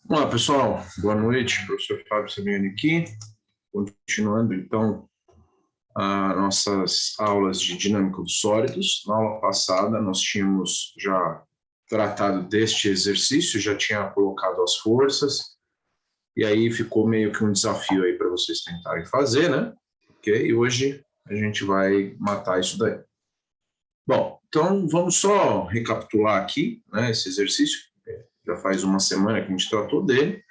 Olá, pessoal. Boa noite. Professor Fábio Saviani aqui. Continuando, então, as nossas aulas de dinâmica dos sólidos. Na aula passada, nós tínhamos já tratado deste exercício, já tinha colocado as forças, e aí ficou meio que um desafio aí para vocês tentarem fazer, né? Ok? E hoje a gente vai matar isso daí. Bom, então vamos só recapitular aqui, né, esse exercício. Já faz uma semana que a gente tratou dele.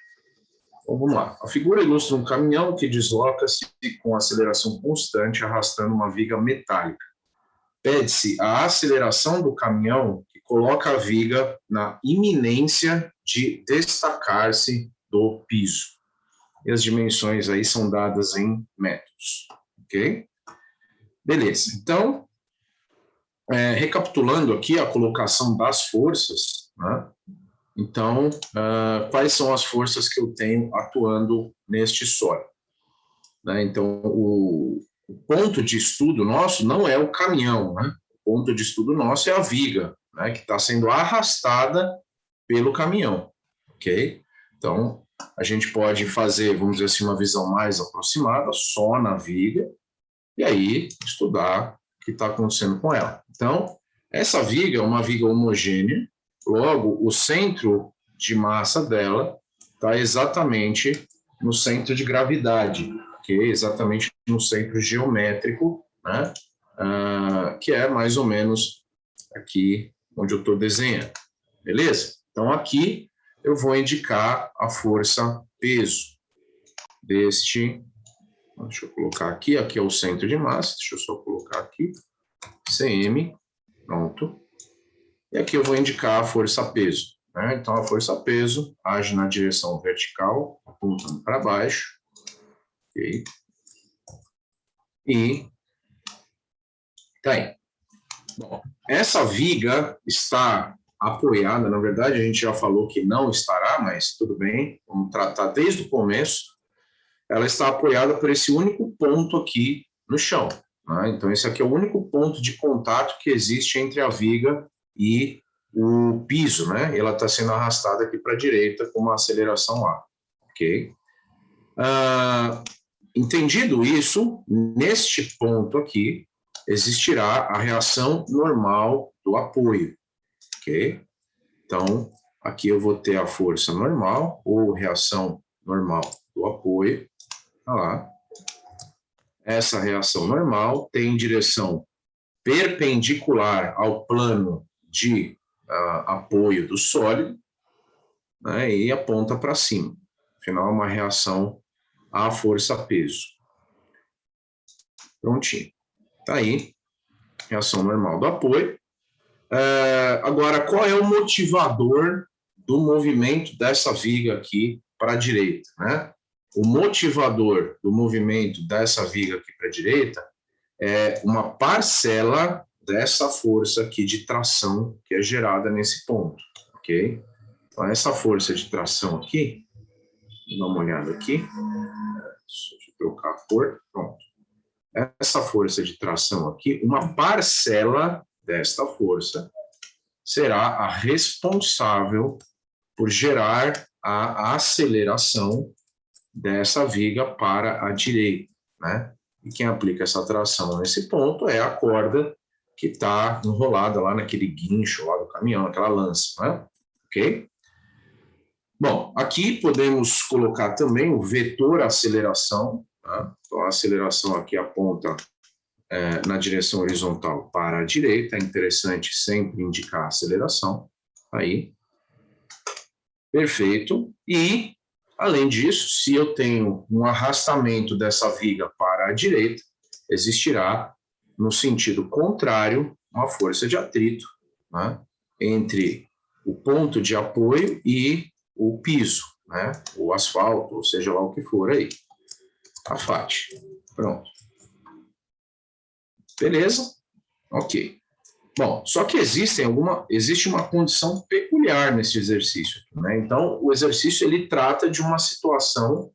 Então, vamos lá. A figura ilustra um caminhão que desloca-se com aceleração constante, arrastando uma viga metálica. Pede-se a aceleração do caminhão que coloca a viga na iminência de destacar-se do piso. E as dimensões aí são dadas em metros. Ok? Beleza. Então, recapitulando aqui a colocação das forças, né? Então, quais são as forças que eu tenho atuando neste sólido? Né? Então, o ponto de estudo nosso não é o caminhão, né? O ponto de estudo nosso é a viga, né? Que está sendo arrastada pelo caminhão, ok? Então, a gente pode fazer, vamos dizer assim, uma visão mais aproximada, só na viga, e aí estudar o que está acontecendo com ela. Então, essa viga é uma viga homogênea, logo, o centro de massa dela está exatamente no centro de gravidade, que é exatamente no centro geométrico, né? Que é mais ou menos aqui onde eu estou desenhando, beleza? Então, aqui eu vou indicar a força peso deste. Deixa eu colocar aqui, aqui é o centro de massa, deixa eu só colocar aqui, CM, pronto. E aqui eu vou indicar a força-peso, né? Então, a força-peso age na direção vertical, apontando para baixo, ok? E tá aí. Bom, essa viga está apoiada, na verdade a gente já falou que não estará, mas tudo bem, vamos tratar desde o começo. Ela está apoiada por esse único ponto aqui no chão, né? Então, esse aqui é o único ponto de contato que existe entre a viga e o piso, né? Ela está sendo arrastada aqui para a direita com uma aceleração A, ok? Entendido isso, neste ponto aqui, existirá a reação normal do apoio, ok? Então, aqui eu vou ter a força normal, ou reação normal do apoio, olha lá. Essa reação normal tem direção perpendicular ao plano de apoio do sólido, né, e aponta para cima. Afinal, é uma reação à força-peso. Prontinho. Está aí, reação normal do apoio. Agora, qual é o motivador do movimento dessa viga aqui para a direita, né? O motivador do movimento dessa viga aqui para a direita é uma parcela dessa força aqui de tração que é gerada nesse ponto, ok? Então, essa força de tração aqui, vou dar uma olhada aqui, deixa eu trocar a cor, pronto. Essa força de tração aqui, uma parcela desta força será a responsável por gerar a aceleração dessa viga para a direita, né? E quem aplica essa tração nesse ponto é a corda que está enrolada lá naquele guincho lá do caminhão, aquela lança, né? Ok? Bom, aqui podemos colocar também o vetor aceleração, tá? Então, a aceleração aqui aponta na direção horizontal para a direita, é interessante sempre indicar a aceleração, aí. Perfeito. E, além disso, se eu tenho um arrastamento dessa viga para a direita, existirá, no sentido contrário, uma força de atrito, né, entre o ponto de apoio e o piso, né, o asfalto, ou seja lá o que for aí, a faixa. Pronto. Beleza? Ok. Bom, só que existe uma condição peculiar nesse exercício, né? Então, o exercício ele trata de uma situação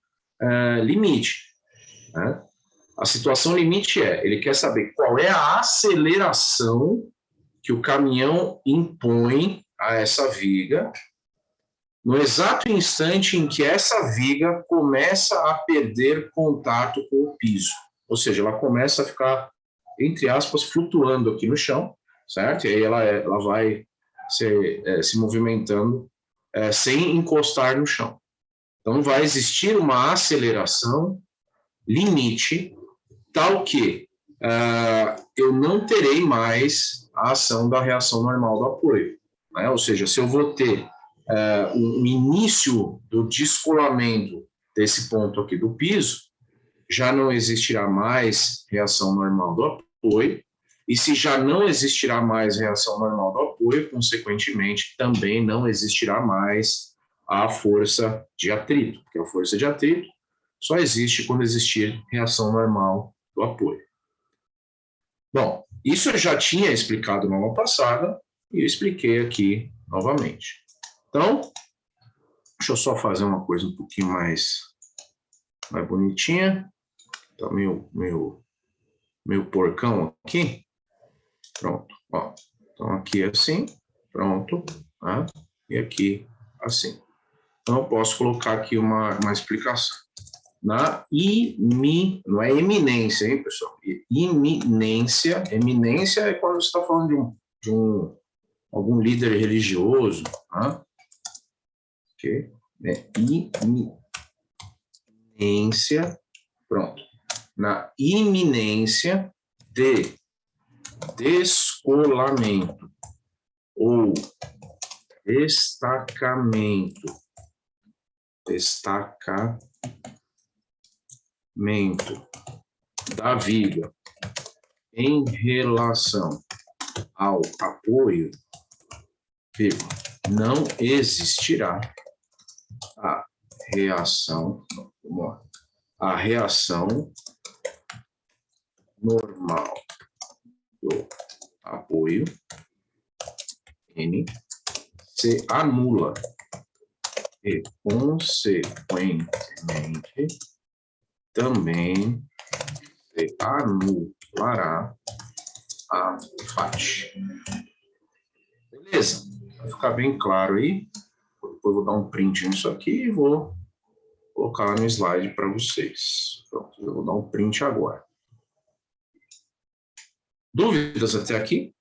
limite, né? A situação limite ele quer saber qual é a aceleração que o caminhão impõe a essa viga no exato instante em que essa viga começa a perder contato com o piso. Ou seja, ela começa a ficar, entre aspas, flutuando aqui no chão, certo? E aí ela vai se movimentando sem encostar no chão. Então, vai existir uma aceleração limite, tal que eu não terei mais a ação da reação normal do apoio. Né? Ou seja, se eu vou ter o início do descolamento desse ponto aqui do piso, já não existirá mais reação normal do apoio, e se já não existirá mais reação normal do apoio, consequentemente, também não existirá mais a força de atrito, porque a força de atrito só existe quando existir reação normal do apoio. Bom, isso eu já tinha explicado na aula passada, e eu expliquei aqui novamente. Então, deixa eu só fazer uma coisa um pouquinho mais bonitinha. Tá meio porcão aqui. Pronto, ó. Então, aqui assim, pronto. Tá? E aqui assim. Então, eu posso colocar aqui uma explicação. Não é eminência, hein, pessoal? Iminência. Eminência é quando você está falando de algum líder religioso. Tá? Ok? Iminência. Pronto. Na iminência de descolamento ou destacamento da viga em relação ao apoio, não existirá a reação normal do apoio, N, se anula e, consequentemente, também se anulará a FAT. Beleza? Vai ficar bem claro aí. Depois eu vou dar um print nisso aqui e vou colocar no slide para vocês. Pronto, eu vou dar um print agora. Dúvidas até aqui?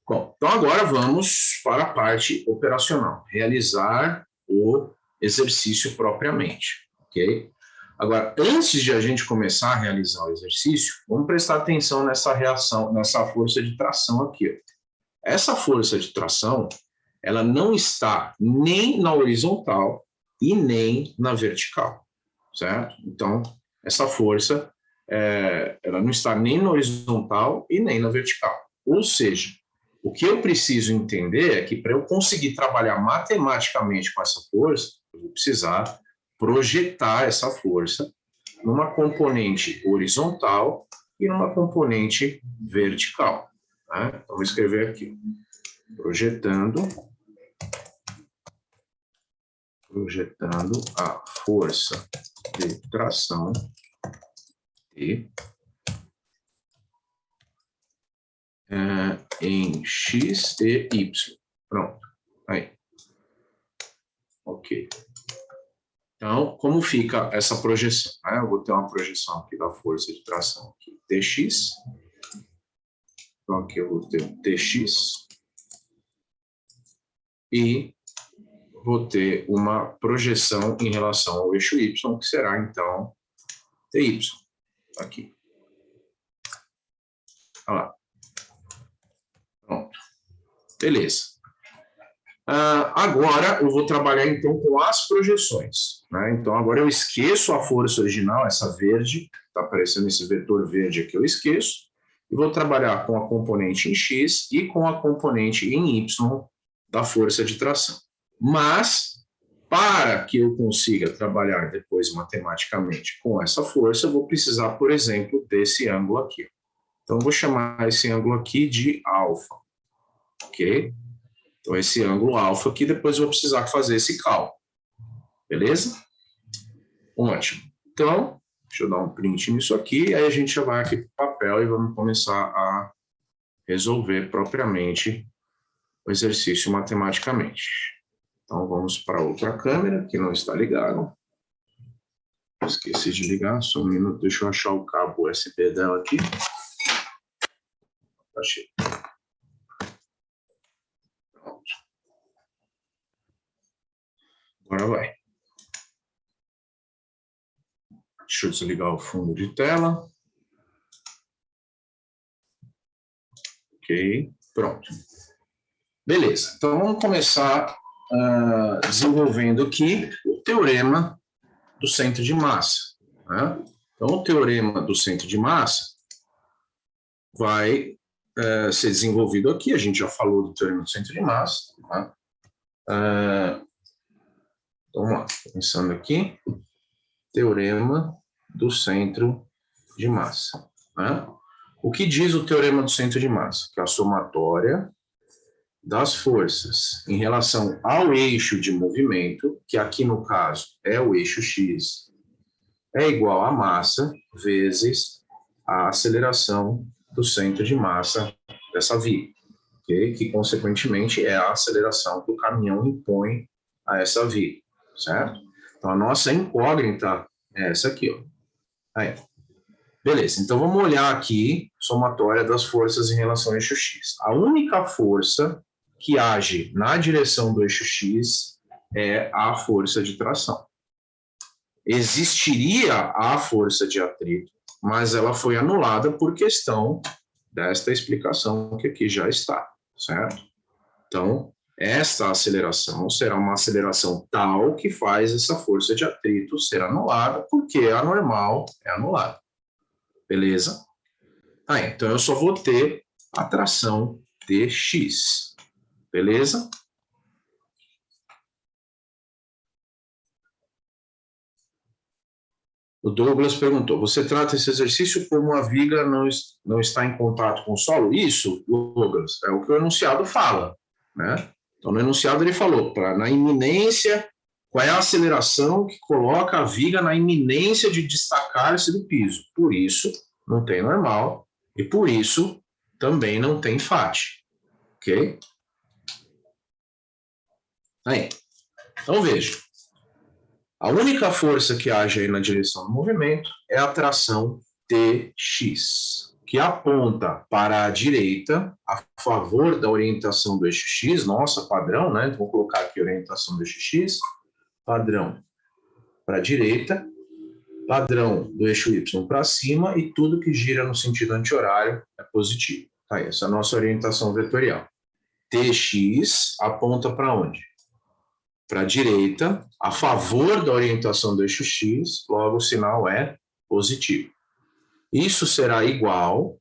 Bom, então agora vamos para a parte operacional, realizar o exercício propriamente, ok? Agora, antes de a gente começar a realizar o exercício, vamos prestar atenção nessa reação, nessa força de tração aqui. Ó. Essa força de tração, ela não está nem na horizontal e nem na vertical, certo? Então, essa força, ela não está nem na horizontal e nem na vertical. Ou seja, o que eu preciso entender é que para eu conseguir trabalhar matematicamente com essa força, eu vou precisar projetar essa força numa componente horizontal e numa componente vertical. Né? Então, vou escrever aqui. Projetando a força de tração T em X e Y. Pronto. Aí. Ok. Então, como fica essa projeção? Eu vou ter uma projeção aqui da força de tração aqui, Tx. Então, aqui eu vou ter um Tx. E vou ter uma projeção em relação ao eixo Y, que será, então, Ty. Aqui. Olha lá. Pronto. Beleza. Agora eu vou trabalhar então com as projeções. Né? Então agora eu esqueço a força original, essa verde, está aparecendo esse vetor verde aqui, eu esqueço, e vou trabalhar com a componente em X e com a componente em Y da força de tração. Mas, para que eu consiga trabalhar depois matematicamente com essa força, eu vou precisar, por exemplo, desse ângulo aqui. Então eu vou chamar esse ângulo aqui de alfa. Ok? Então, esse ângulo alfa aqui, depois eu vou precisar fazer esse cálculo. Beleza? Ótimo. Então, deixa eu dar um print nisso aqui, aí a gente já vai aqui para o papel e vamos começar a resolver propriamente o exercício matematicamente. Então, vamos para outra câmera, que não está ligada. Esqueci de ligar, só um minuto, deixa eu achar o cabo USB dela aqui. Achei. Pronto. Agora vai. Deixa eu desligar o fundo de tela. Ok, pronto. Beleza, então vamos começar desenvolvendo aqui o teorema do centro de massa. Né? Então, o teorema do centro de massa vai ser desenvolvido aqui. A gente já falou do teorema do centro de massa. Tá? Então, vamos lá, pensando aqui. Teorema do centro de massa. Né? O que diz o teorema do centro de massa? Que a somatória das forças em relação ao eixo de movimento, que aqui no caso é o eixo X, é igual a massa vezes a aceleração do centro de massa dessa viga, okay? Que consequentemente é a aceleração que o caminhão impõe a essa viga, certo? Então a nossa incógnita é essa aqui, ó. Aí. Beleza, então vamos olhar aqui a somatória das forças em relação ao eixo X. A única força que age na direção do eixo X é a força de tração. Existiria a força de atrito, mas ela foi anulada por questão desta explicação que aqui já está, certo? Então, esta aceleração será uma aceleração tal que faz essa força de atrito ser anulada, porque a normal é anulada. Beleza? Então eu só vou ter a tração dx. Beleza? O Douglas perguntou, você trata esse exercício como a viga não está em contato com o solo? Isso, Douglas, é o que o enunciado fala. Né? Então, no enunciado ele falou, na iminência, qual é a aceleração que coloca a viga na iminência de destacar-se do piso? Por isso, não tem normal, e por isso, também não tem fate. Ok? Aí. Então, veja. A única força que age aí na direção do movimento é a tração Tx, que aponta para a direita, a favor da orientação do eixo X, nossa, padrão, né? Então, vou colocar aqui a orientação do eixo X, padrão para a direita, padrão do eixo Y para cima, e tudo que gira no sentido anti-horário é positivo. Tá, essa é a nossa orientação vetorial. Tx aponta para onde? Para a direita, a favor da orientação do eixo X, logo o sinal é positivo. Isso será igual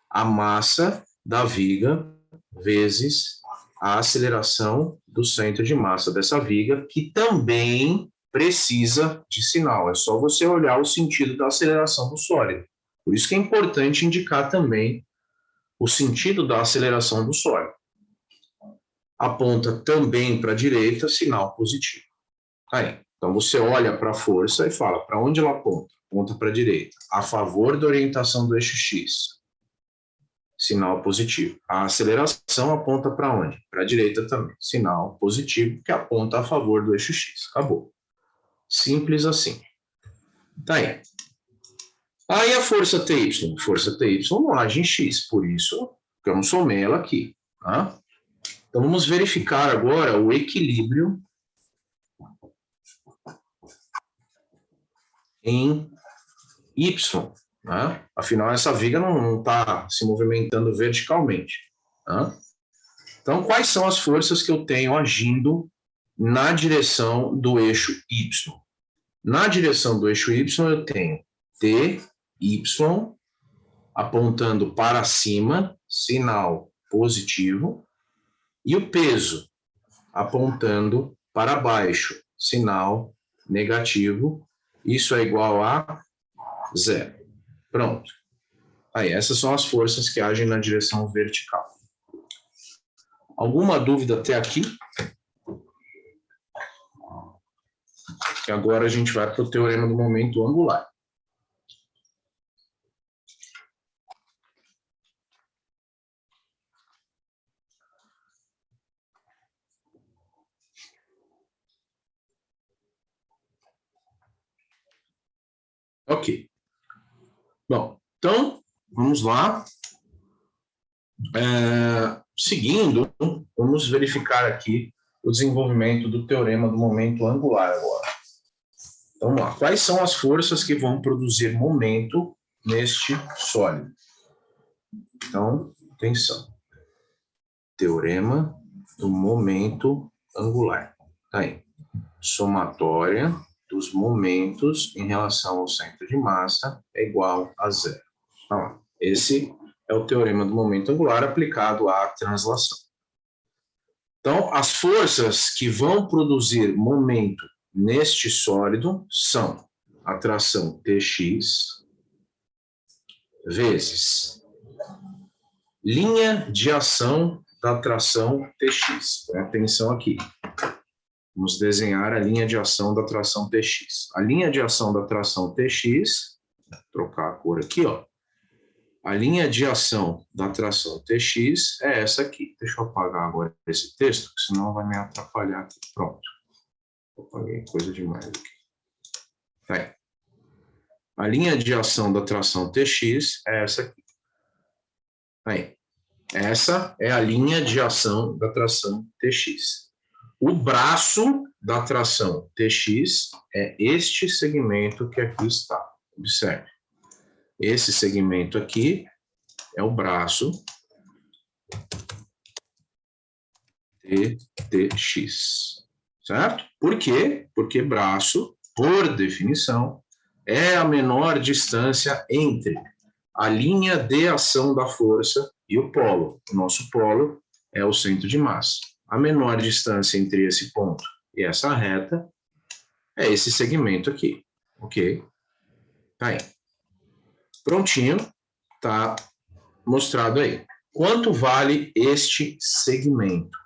à massa da viga vezes a aceleração do centro de massa dessa viga, que também precisa de sinal. É só você olhar o sentido da aceleração do sólido. Por isso que é importante indicar também o sentido da aceleração do sólido. Aponta também para a direita, sinal positivo. Aí, então você olha para a força e fala, para onde ela aponta? Aponta para a direita, a favor da orientação do eixo X. Sinal positivo. A aceleração aponta para onde? Para a direita também. Sinal positivo, que aponta a favor do eixo X. Acabou. Simples assim. Tá aí. Aí a força TY. Força TY não age em X, por isso, eu não somei ela aqui. Tá? Então vamos verificar agora o equilíbrio em Y. Né? Afinal, essa viga não está se movimentando verticalmente. Né? Então, quais são as forças que eu tenho agindo na direção do eixo Y? Na direção do eixo Y, eu tenho TY apontando para cima, sinal positivo, e o peso apontando para baixo, sinal negativo. Isso é igual a 0. Pronto. Aí, essas são as forças que agem na direção vertical. Alguma dúvida até aqui? Que agora a gente vai para o teorema do momento angular. Ok. Bom, então, vamos lá. Seguindo, vamos verificar aqui o desenvolvimento do teorema do momento angular agora. Então, vamos lá. Quais são as forças que vão produzir momento neste sólido? Então, atenção. Teorema do momento angular. Tá aí. Somatória dos momentos em relação ao centro de massa é igual a zero. Então, esse é o teorema do momento angular aplicado à translação. Então, as forças que vão produzir momento neste sólido são a tração Tx vezes linha de ação da tração Tx. Presta atenção aqui. Vamos desenhar a linha de ação da tração Tx. A linha de ação da tração Tx, vou trocar a cor aqui, ó. A linha de ação da tração Tx é essa aqui. Deixa eu apagar agora esse texto, porque senão vai me atrapalhar aqui. Pronto. Apaguei coisa demais aqui. Tá aí. A linha de ação da tração Tx é essa aqui. Tá aí. Essa é a linha de ação da tração Tx. O braço da tração Tx é este segmento que aqui está. Observe. Esse segmento aqui é o braço Tx. Certo? Por quê? Porque braço, por definição, é a menor distância entre a linha de ação da força e o polo. O nosso polo é o centro de massa. A menor distância entre esse ponto e essa reta é esse segmento aqui, ok? Tá aí. Prontinho, tá mostrado aí. Quanto vale este segmento?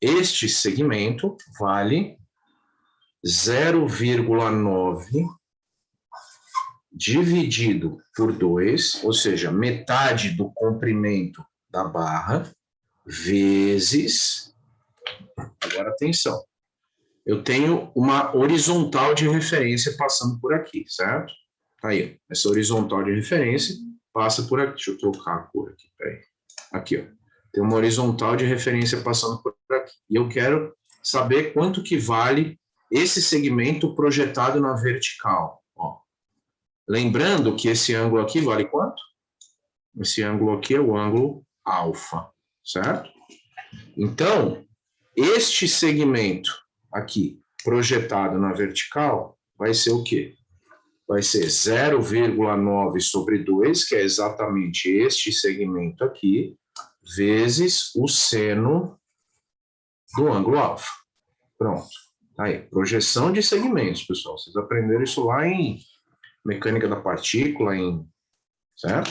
Este segmento vale 0,9 dividido por 2, ou seja, metade do comprimento da barra, vezes... Agora, atenção. Eu tenho uma horizontal de referência passando por aqui, certo? Tá aí, essa horizontal de referência passa por aqui. Deixa eu trocar a cor aqui, peraí. Aqui, ó. Tem uma horizontal de referência passando por aqui. E eu quero saber quanto que vale esse segmento projetado na vertical. Ó. Lembrando que esse ângulo aqui vale quanto? Esse ângulo aqui é o ângulo alfa, certo? Então, este segmento aqui, projetado na vertical, vai ser o quê? Vai ser 0,9 sobre 2, que é exatamente este segmento aqui, vezes o seno do ângulo alfa. Pronto. Aí, projeção de segmentos, pessoal. Vocês aprenderam isso lá em mecânica da partícula, certo?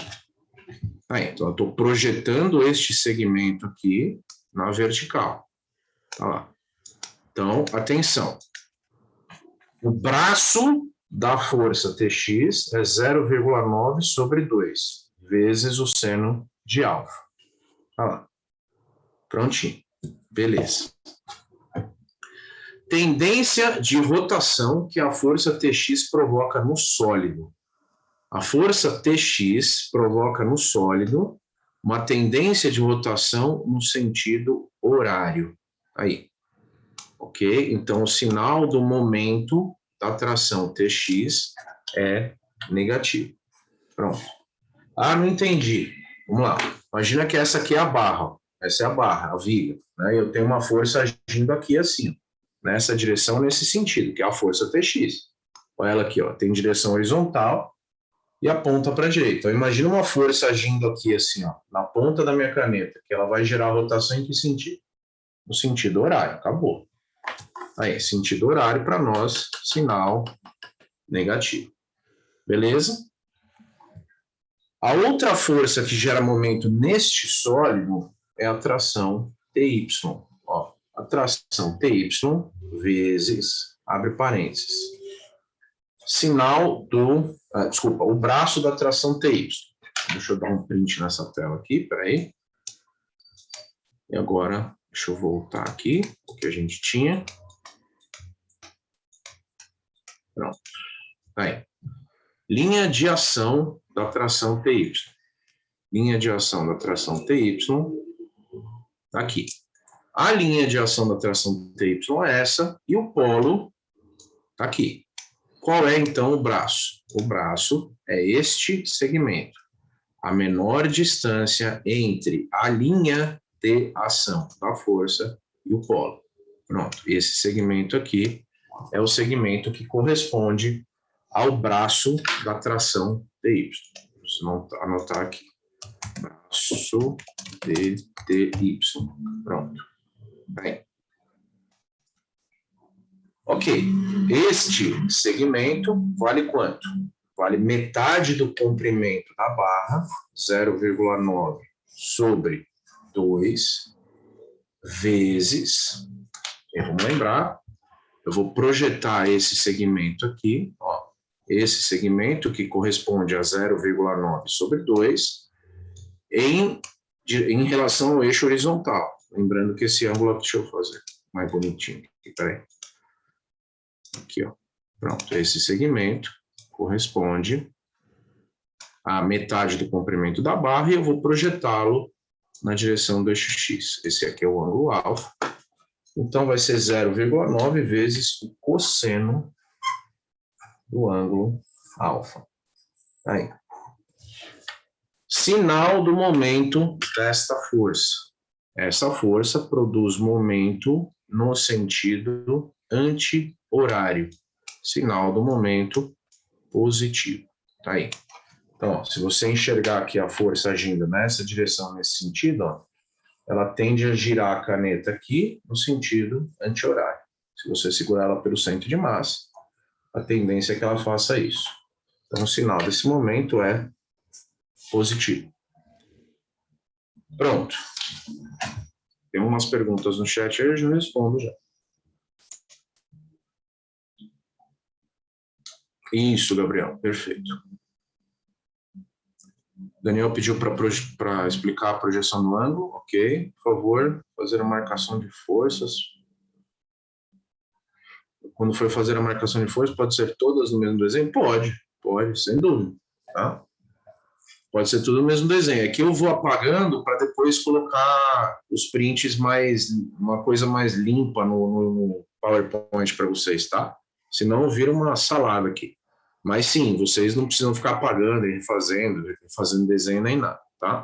Aí, então, eu estou projetando este segmento aqui na vertical. Tá lá. Então, atenção. O braço da força Tx é 0,9 sobre 2, vezes o seno de alfa. Tá lá. Prontinho. Beleza. Tendência de rotação que a força Tx provoca no sólido. A força Tx provoca no sólido uma tendência de rotação no sentido horário. Aí. Ok? Então, o sinal do momento da tração Tx é negativo. Pronto. Ah, não entendi. Vamos lá. Imagina que essa aqui é a barra. Essa é a barra, a viga. Né? Eu tenho uma força agindo aqui assim, nessa direção, nesse sentido, que é a força Tx. Olha ela aqui, ó, tem direção horizontal e aponta para a direita. Então, imagina uma força agindo aqui assim, ó, na ponta da minha caneta, que ela vai gerar rotação em que sentido? No sentido horário. Acabou. Aí, sentido horário para nós, sinal negativo. Beleza? A outra força que gera momento neste sólido é a tração Ty. Ó, a tração Ty vezes, abre parênteses, sinal do... desculpa, o braço da tração Ty. Deixa eu dar um print nessa tela aqui, peraí. E agora, deixa eu voltar aqui, o que a gente tinha. Pronto. Aí. linha de ação da tração TY. Linha de ação da tração TY, aqui. A linha de ação da tração TY é essa, e o polo está aqui. Qual é, então, o braço? O braço é este segmento. A menor distância entre a linha de ação da força e o polo. Pronto, esse segmento aqui é o segmento que corresponde ao braço da tração TY. Vou anotar aqui. Braço de TY. Pronto. Bem. Ok. Este segmento vale quanto? Vale metade do comprimento da barra, 0,9 sobre 2, vezes, vamos lembrar, eu vou projetar esse segmento aqui, ó, esse segmento que corresponde a 0,9 sobre 2, em relação ao eixo horizontal. Lembrando que esse ângulo, deixa eu fazer mais bonitinho aqui, peraí. Aqui, ó. Pronto, esse segmento corresponde a metade do comprimento da barra e eu vou projetá-lo na direção do eixo X. Esse aqui é o ângulo alfa. Então, vai ser 0,9 vezes o cosseno do ângulo alfa. Aí. Sinal do momento desta força. Essa força produz momento no sentido anti-horário. Sinal do momento positivo. Tá aí. Então, ó, se você enxergar aqui a força agindo nessa direção, nesse sentido, ó, ela tende a girar a caneta aqui no sentido anti-horário. Se você segurar ela pelo centro de massa, a tendência é que ela faça isso. Então, o sinal desse momento é positivo. Pronto. Tem umas perguntas no chat aí, eu já respondo já. Isso, Gabriel, perfeito. Daniel pediu para explicar a projeção do ângulo. Ok, por favor, fazer a marcação de forças. Quando for fazer a marcação de forças, pode ser todas no mesmo desenho? Pode, sem dúvida. Tá? Pode ser tudo no mesmo desenho. Aqui eu vou apagando para depois colocar os prints uma coisa mais limpa no PowerPoint para vocês, tá? Senão vira uma salada aqui. Mas sim, vocês não precisam ficar apagando e fazendo desenho nem nada, tá?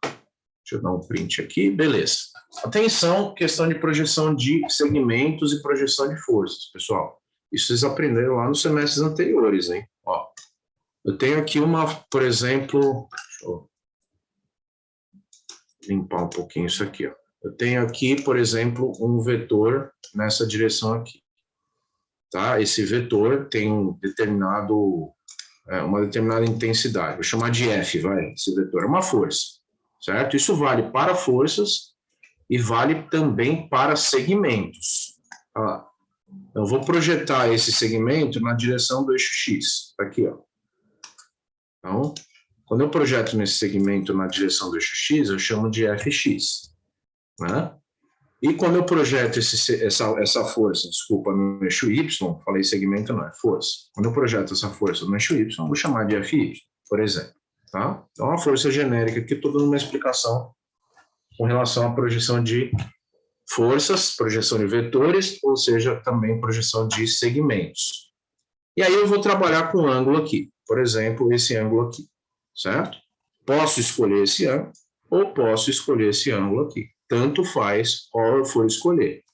Deixa eu dar um print aqui, beleza. Atenção, questão de projeção de segmentos e projeção de forças, pessoal. Isso vocês aprenderam lá nos semestres anteriores, hein? Ó, eu tenho aqui por exemplo, deixa eu limpar um pouquinho isso aqui, ó. Eu tenho aqui, por exemplo, um vetor nessa direção aqui. Tá? Esse vetor tem uma determinada intensidade. Vou chamar de F, vai. Esse vetor é uma força, certo? Isso vale para forças e vale também para segmentos. Tá? Então, vou projetar esse segmento na direção do eixo X. Tá aqui, ó. Então, quando eu projeto nesse segmento na direção do eixo X, eu chamo de Fx, né? E quando eu projeto essa força, desculpa, no eixo Y, falei segmento, não, é força. Quando eu projeto essa força no eixo Y, eu vou chamar de Fy, por exemplo. Tá? Então, uma força genérica aqui, estou dando uma explicação com relação à projeção de forças, projeção de vetores, ou seja, também projeção de segmentos. E aí eu vou trabalhar com um ângulo aqui, por exemplo, esse ângulo aqui, certo? Posso escolher esse ângulo, ou posso escolher esse ângulo aqui. Tanto faz qual eu for escolher.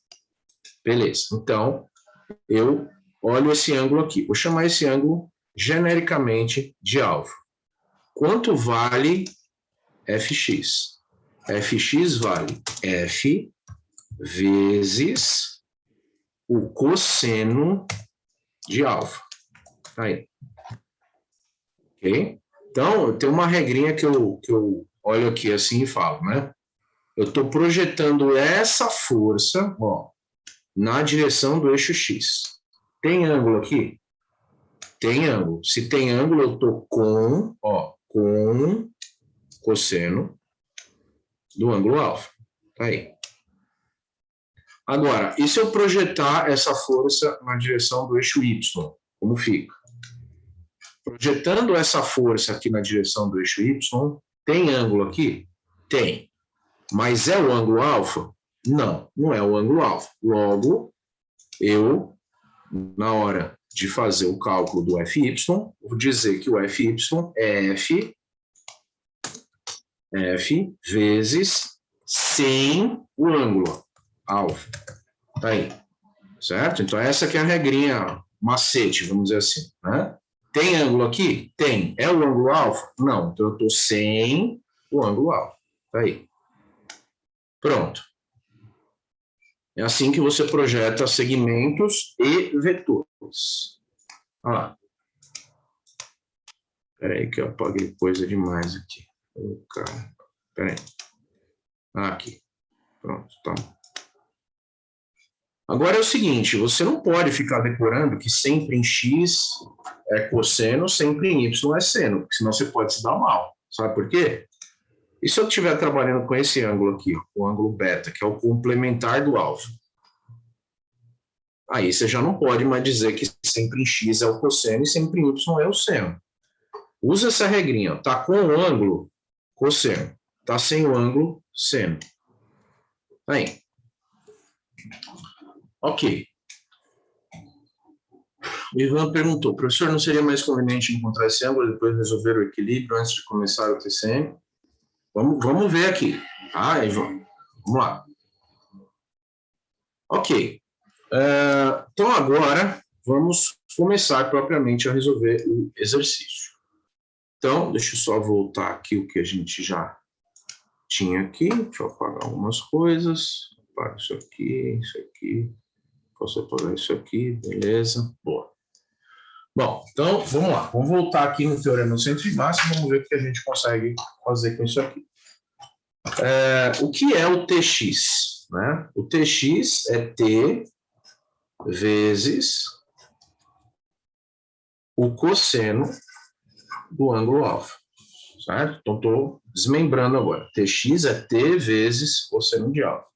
Beleza. Então, eu olho esse ângulo aqui. Vou chamar esse ângulo genericamente de alfa. Quanto vale Fx? Fx vale F vezes o cosseno de alfa. Aí. Ok? Então, eu tenho uma regrinha que eu olho aqui assim e falo, né? Eu estou projetando essa força, ó, na direção do eixo X. Tem ângulo aqui? Tem ângulo. Se tem ângulo, eu estou com cosseno do ângulo alfa. Tá aí. Agora, e se eu projetar essa força na direção do eixo Y? Como fica? Projetando essa força aqui na direção do eixo Y, tem ângulo aqui? Tem. Mas é o ângulo alfa? Não, não é o ângulo alfa. Logo, eu, na hora de fazer o cálculo do FY, vou dizer que o FY é F vezes sem o ângulo alfa. Tá aí. Certo? Então, essa aqui é a regrinha macete, vamos dizer assim, né? Tem ângulo aqui? Tem. É o ângulo alfa? Não. Então, eu estou sem o ângulo alfa. Tá aí. Pronto. É assim que você projeta segmentos e vetores. Olha lá. Espera aí que eu apaguei coisa demais aqui. Espera aí. Aqui. Pronto, tá. Agora é o seguinte, você não pode ficar decorando que sempre em x é cosseno, sempre em y é seno, porque senão você pode se dar mal. Sabe por quê? E se eu estiver trabalhando com esse ângulo aqui, o ângulo beta, que é o complementar do alfa? Aí você já não pode mais dizer que sempre em x é o cosseno e sempre em y é o seno. Usa essa regrinha, tá com o ângulo, cosseno, tá sem o ângulo, seno. Aí. Ok. O Ivan perguntou, professor, não seria mais conveniente encontrar esse ângulo e depois resolver o equilíbrio antes de começar o TCM? Vamos ver aqui, tá, Ivan? Vamos lá. Ok. Então, agora, vamos começar propriamente a resolver o exercício. Então, deixa eu só voltar aqui o que a gente já tinha aqui. Deixa eu apagar algumas coisas. Apago isso aqui. Posso apagar isso aqui, beleza. Boa. Bom, então, vamos lá. Vamos voltar aqui no teorema do centro de massa e vamos ver o que a gente consegue fazer com isso aqui. O que é o Tx? Né? O Tx é T vezes o cosseno do ângulo alfa. Certo? Então, estou desmembrando agora. Tx é T vezes cosseno de alfa,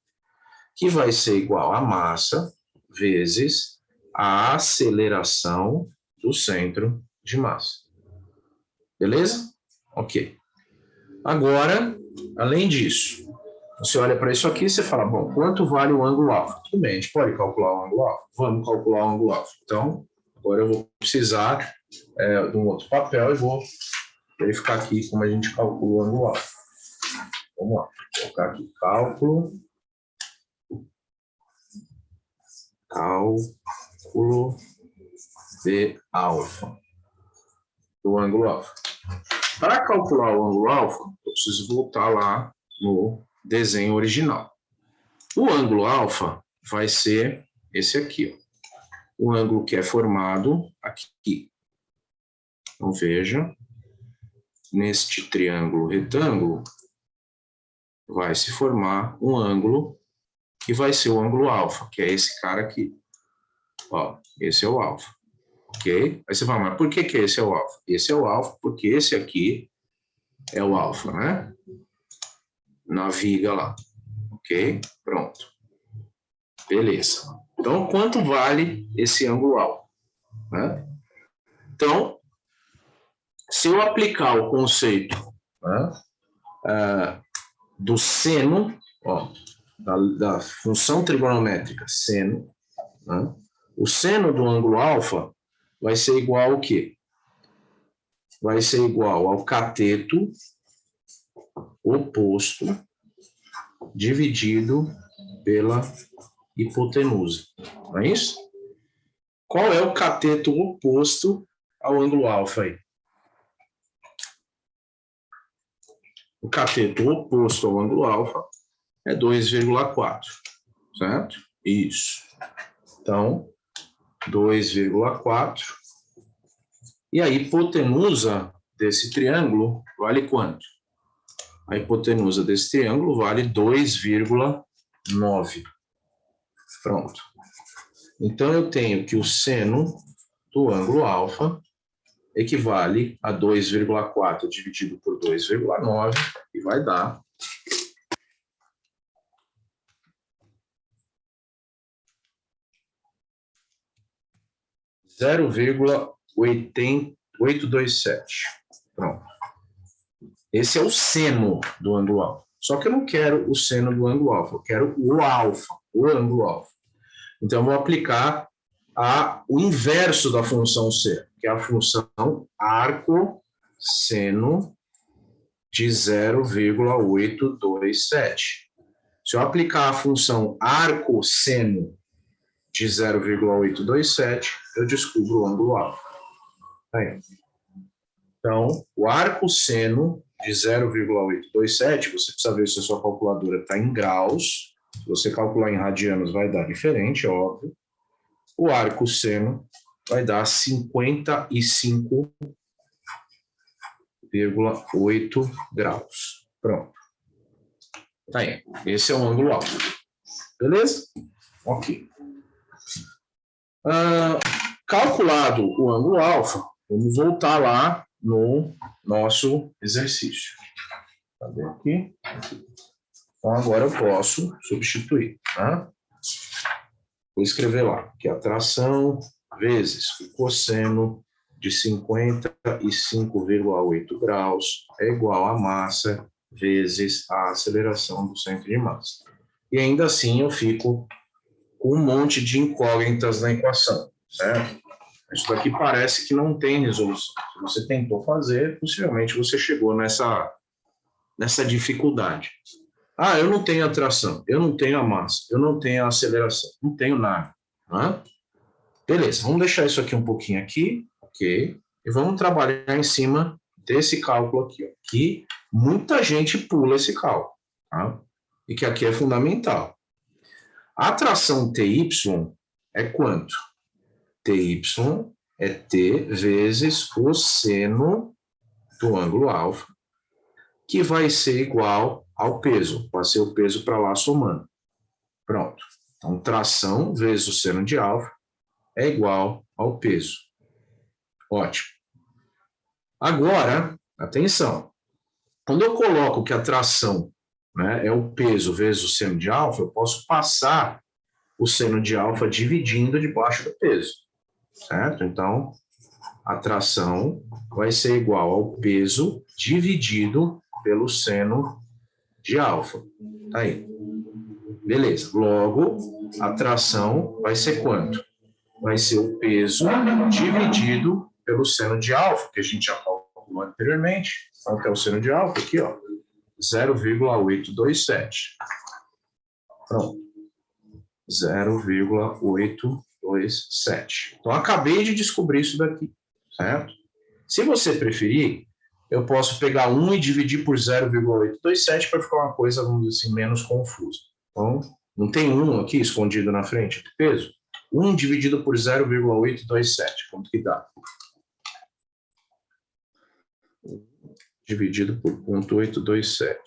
que vai ser igual a massa vezes a aceleração do centro de massa. Beleza? Ok. Agora, além disso, você olha para isso aqui e você fala, bom, quanto vale o ângulo alfa? Tudo bem, a gente pode calcular o ângulo alfa? Vamos calcular o ângulo alfa. Então, agora eu vou precisar de um outro papel e vou verificar aqui como a gente calcula o ângulo alfa. Vamos lá, vou colocar aqui cálculo de alfa, do ângulo alfa. Para calcular o ângulo alfa, eu preciso voltar lá no desenho original. O ângulo alfa vai ser esse aqui, ó. O ângulo que é formado aqui. Então, veja, neste triângulo retângulo, vai se formar um ângulo que vai ser o ângulo alfa, que é esse cara aqui. Ó, esse é o alfa, ok? Aí você fala, mas por que esse é o alfa? Esse é o alfa porque esse aqui é o alfa, né? Na viga lá, ok? Pronto. Beleza. Então, quanto vale esse ângulo alfa? Né? Então, se eu aplicar o conceito, né, do seno, ó, da função trigonométrica seno, né, o seno do ângulo alfa vai ser igual ao quê? Vai ser igual ao cateto oposto dividido pela hipotenusa. Não é isso? Qual é o cateto oposto ao ângulo alfa aí? O cateto oposto ao ângulo alfa é 2,4, certo? Isso. Então, 2,4. E a hipotenusa desse triângulo vale quanto? A hipotenusa desse triângulo vale 2,9. Pronto. Então, eu tenho que o seno do ângulo alfa equivale a 2,4 dividido por 2,9 e vai dar 0,88 827. Pronto. Esse é o seno do ângulo alfa. Só que eu não quero o seno do ângulo alfa, eu quero o alfa, o ângulo alfa. Então, eu vou aplicar o inverso da função seno, que é a função arco-seno de 0,827. Se eu aplicar a função arco-seno de 0,827, eu descubro o ângulo alfa. Aí. Então, o arco-seno de 0,827, você precisa ver se a sua calculadora está em graus. Se você calcular em radianos, vai dar diferente, é óbvio. O arco-seno vai dar 55,8 graus. Pronto. Tá aí. Esse é o ângulo alfa. Beleza? Ok. Calculado o ângulo alfa, vamos voltar lá no nosso exercício. Cadê aqui? Então, agora eu posso substituir. Tá? Vou escrever lá, que a tração vezes o cosseno de 55,8 graus é igual a massa vezes a aceleração do centro de massa. E ainda assim eu fico com um monte de incógnitas na equação, certo? Isso daqui parece que não tem resolução. Se você tentou fazer, possivelmente você chegou nessa dificuldade. Eu não tenho a tração, eu não tenho a massa, eu não tenho a aceleração, não tenho nada. Né? Beleza, vamos deixar isso aqui um pouquinho aqui, ok? E vamos trabalhar em cima desse cálculo aqui, ó, que muita gente pula esse cálculo, tá? E que aqui é fundamental. A tração TY é quanto? TY é T vezes o seno do ângulo alfa, que vai ser igual ao peso. Passei o peso para lá somando. Pronto. Então, tração vezes o seno de alfa é igual ao peso. Ótimo. Agora, atenção. Quando eu coloco que a tração, né, é o peso vezes o seno de alfa, eu posso passar o seno de alfa dividindo debaixo do peso. Certo? Então, a tração vai ser igual ao peso dividido pelo seno de alfa. Tá aí. Beleza. Logo, a tração vai ser quanto? Vai ser o peso dividido pelo seno de alfa, que a gente já calculou anteriormente. Quanto é o seno de alfa? Aqui, ó. 0,827. Pronto. 0,827. Então, acabei de descobrir isso daqui, certo? Se você preferir, eu posso pegar 1 e dividir por 0,827 para ficar uma coisa, vamos dizer assim, menos confusa. Então, não tem 1 aqui escondido na frente do peso? 1 dividido por 0,827, quanto que dá? Dividido por 0,827,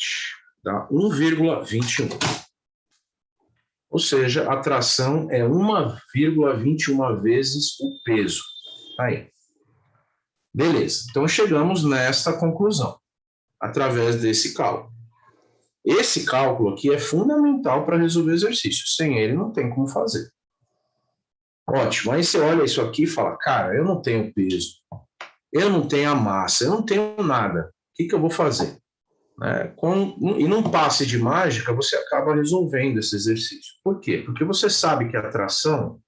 dá 1,21. Ou seja, a tração é 1,21 vezes o peso. Aí. Beleza. Então, chegamos nesta conclusão, através desse cálculo. Esse cálculo aqui é fundamental para resolver o exercício. Sem ele, não tem como fazer. Ótimo. Aí você olha isso aqui e fala, cara, eu não tenho peso, eu não tenho a massa, eu não tenho nada. O que eu vou fazer? E num passe de mágica, você acaba resolvendo esse exercício. Por quê? Porque você sabe que a tração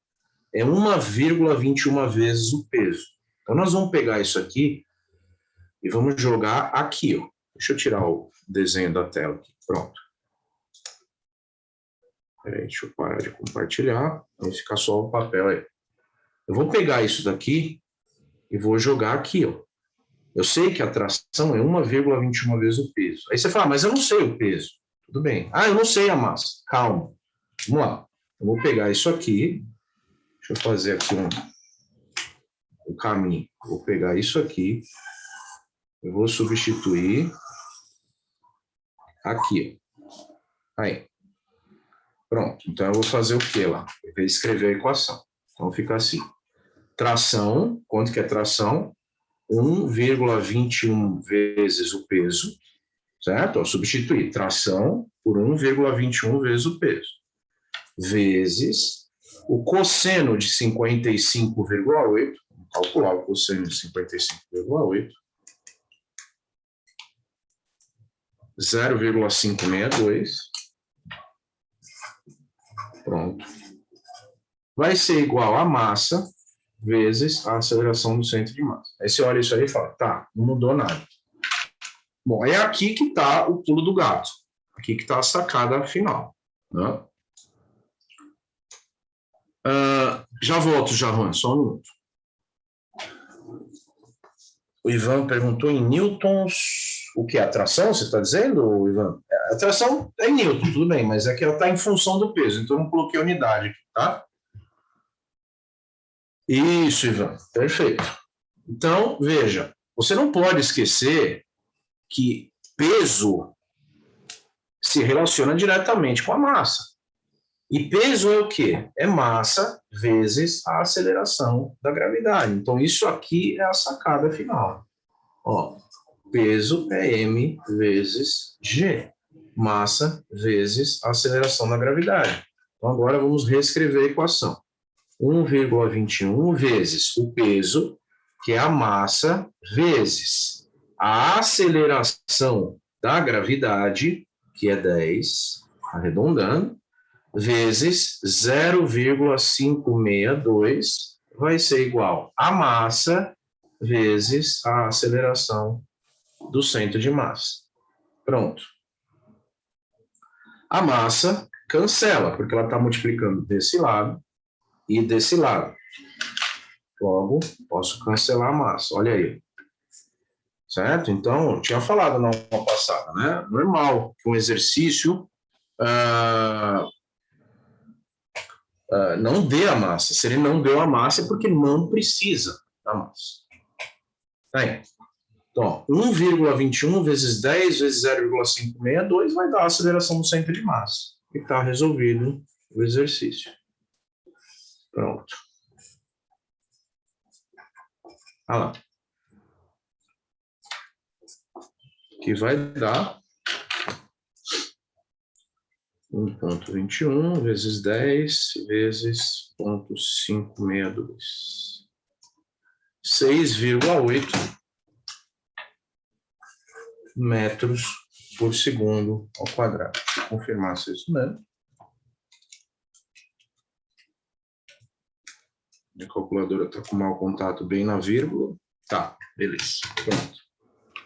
é 1,21 vezes o peso. Então, nós vamos pegar isso aqui e vamos jogar aqui. Ó. Deixa eu tirar o desenho da tela aqui. Pronto. Peraí, deixa eu parar de compartilhar. Vai ficar só o papel aí. Eu vou pegar isso daqui e vou jogar aqui, ó. Eu sei que a tração é 1,21 vezes o peso. Aí você fala, mas eu não sei o peso. Tudo bem. Eu não sei a massa. Calma. Vamos lá. Eu vou pegar isso aqui. Deixa eu fazer aqui um caminho. Vou pegar isso aqui. Eu vou substituir aqui. Aí. Pronto. Então, eu vou fazer o quê lá? Eu vou escrever a equação. Então, fica assim. Tração. Quanto que é tração? 1,21 vezes o peso, certo? Substituir tração por 1,21 vezes o peso, vezes o cosseno de 55,8, calcular o cosseno de 55,8. 0,562. Pronto. Vai ser igual a massa vezes a aceleração do centro de massa. Aí você olha isso aí e fala, tá, não mudou nada. Bom, é aqui que está o pulo do gato. Aqui que está a sacada final. Né? Já volto, Javan, só um minuto. O Ivan perguntou em newtons, o que é atração, você está dizendo, Ivan? A atração é em newton, tudo bem, mas é que ela está em função do peso, então eu não coloquei unidade aqui, tá? Isso, Ivan, perfeito. Então, veja, você não pode esquecer que peso se relaciona diretamente com a massa. E peso é o quê? É massa vezes a aceleração da gravidade. Então, isso aqui é a sacada final. Ó, peso é m vezes g. Massa vezes a aceleração da gravidade. Então, agora vamos reescrever a equação. 1,21 vezes o peso, que é a massa, vezes a aceleração da gravidade, que é 10, arredondando, vezes 0,562 vai ser igual a massa vezes a aceleração do centro de massa. Pronto. A massa cancela, porque ela está multiplicando desse lado e desse lado. Logo, posso cancelar a massa. Olha aí. Certo? Então, eu tinha falado na aula passada, né? Normal que um exercício não dê a massa. Se ele não deu a massa é porque não precisa da massa. Aí. Então, 1,21 vezes 10 vezes 0,562 vai dar a aceleração do centro de massa. E está resolvido o exercício. Pronto. Olha lá. Que vai dar 1,21 vezes 10 vezes 0,562. 6,8 metros por segundo ao quadrado. Vou confirmar se é isso mesmo. Minha calculadora está com mau contato bem na vírgula. Tá, beleza. Pronto.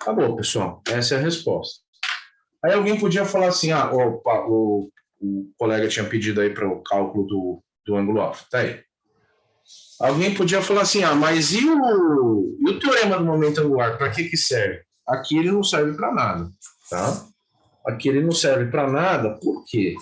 Acabou, pessoal. Essa é a resposta. Aí alguém podia falar assim, o colega tinha pedido aí para o cálculo do ângulo alfa. Tá aí. Alguém podia falar assim, mas e o teorema do momento angular, para que serve? Aqui ele não serve para nada, tá? Aqui ele não serve para nada, por quê?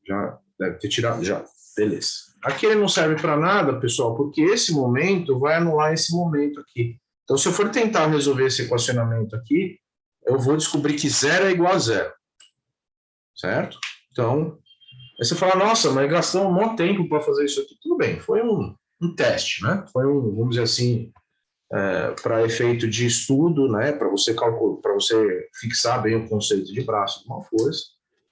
Já deve ter tirado, já, beleza. Aqui ele não serve para nada, pessoal, porque esse momento vai anular esse momento aqui. Então, se eu for tentar resolver esse equacionamento aqui, eu vou descobrir que zero é igual a zero, certo? Então, aí você fala, nossa, mas gastou um monte de tempo para fazer isso aqui. Tudo bem, foi um teste, né? Foi vamos dizer assim, para efeito de estudo, né? Para você calcular, para você fixar bem o conceito de braço de uma força,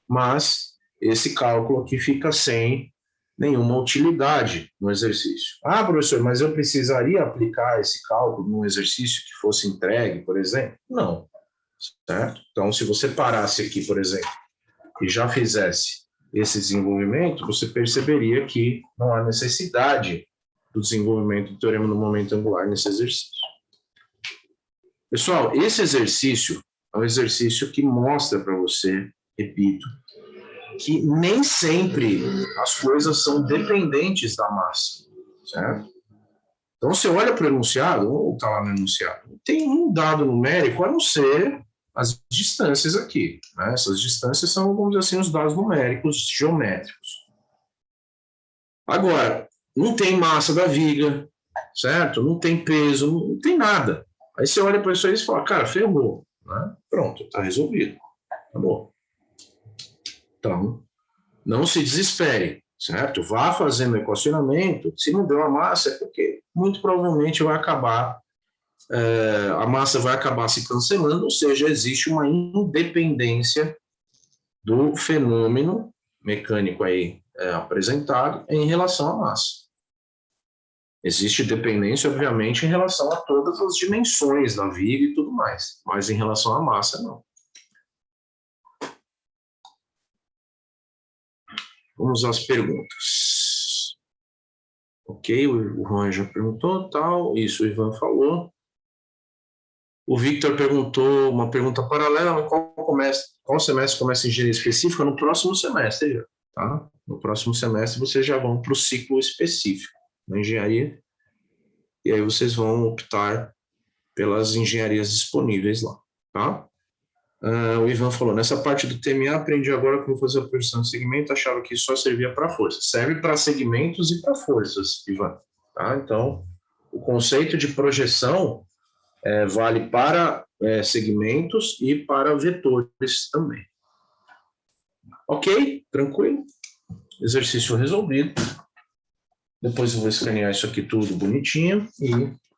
mas esse cálculo aqui fica sem nenhuma utilidade no exercício. Professor, mas eu precisaria aplicar esse cálculo num exercício que fosse entregue, por exemplo? Não, certo? Então, se você parasse aqui, por exemplo, e já fizesse esse desenvolvimento, você perceberia que não há necessidade do desenvolvimento do teorema do momento angular nesse exercício. Pessoal, esse exercício é um exercício que mostra para você, repito, que nem sempre as coisas são dependentes da massa, certo? Então, você olha para o enunciado, ou está lá no enunciado, não tem um dado numérico a não ser as distâncias aqui, né? Essas distâncias são, vamos dizer assim, os dados numéricos geométricos. Agora, não tem massa da viga, certo? Não tem peso, não tem nada. Aí você olha para isso aí e fala, cara, ferrou, né? Pronto, está resolvido, acabou. Então, não se desespere, certo? Vá fazendo equacionamento. Se não deu a massa, é porque muito provavelmente vai acabar, a massa vai acabar se cancelando, ou seja, existe uma independência do fenômeno mecânico aí apresentado em relação à massa. Existe dependência, obviamente, em relação a todas as dimensões da viga e tudo mais, mas em relação à massa, não. Vamos às perguntas. Ok, o Juan já perguntou, tal, isso o Ivan falou. O Victor perguntou uma pergunta paralela, qual semestre começa a engenharia específica? No próximo semestre, tá? No próximo semestre vocês já vão para o ciclo específico da engenharia, e aí vocês vão optar pelas engenharias disponíveis lá, tá? O Ivan falou, nessa parte do TMA aprendi agora como fazer a projeção de segmento, achava que só servia para forças. Serve para segmentos e para forças, Ivan. Tá? Então, o conceito de projeção vale para segmentos e para vetores também. Ok? Tranquilo? Exercício resolvido. Depois eu vou escanear isso aqui tudo bonitinho e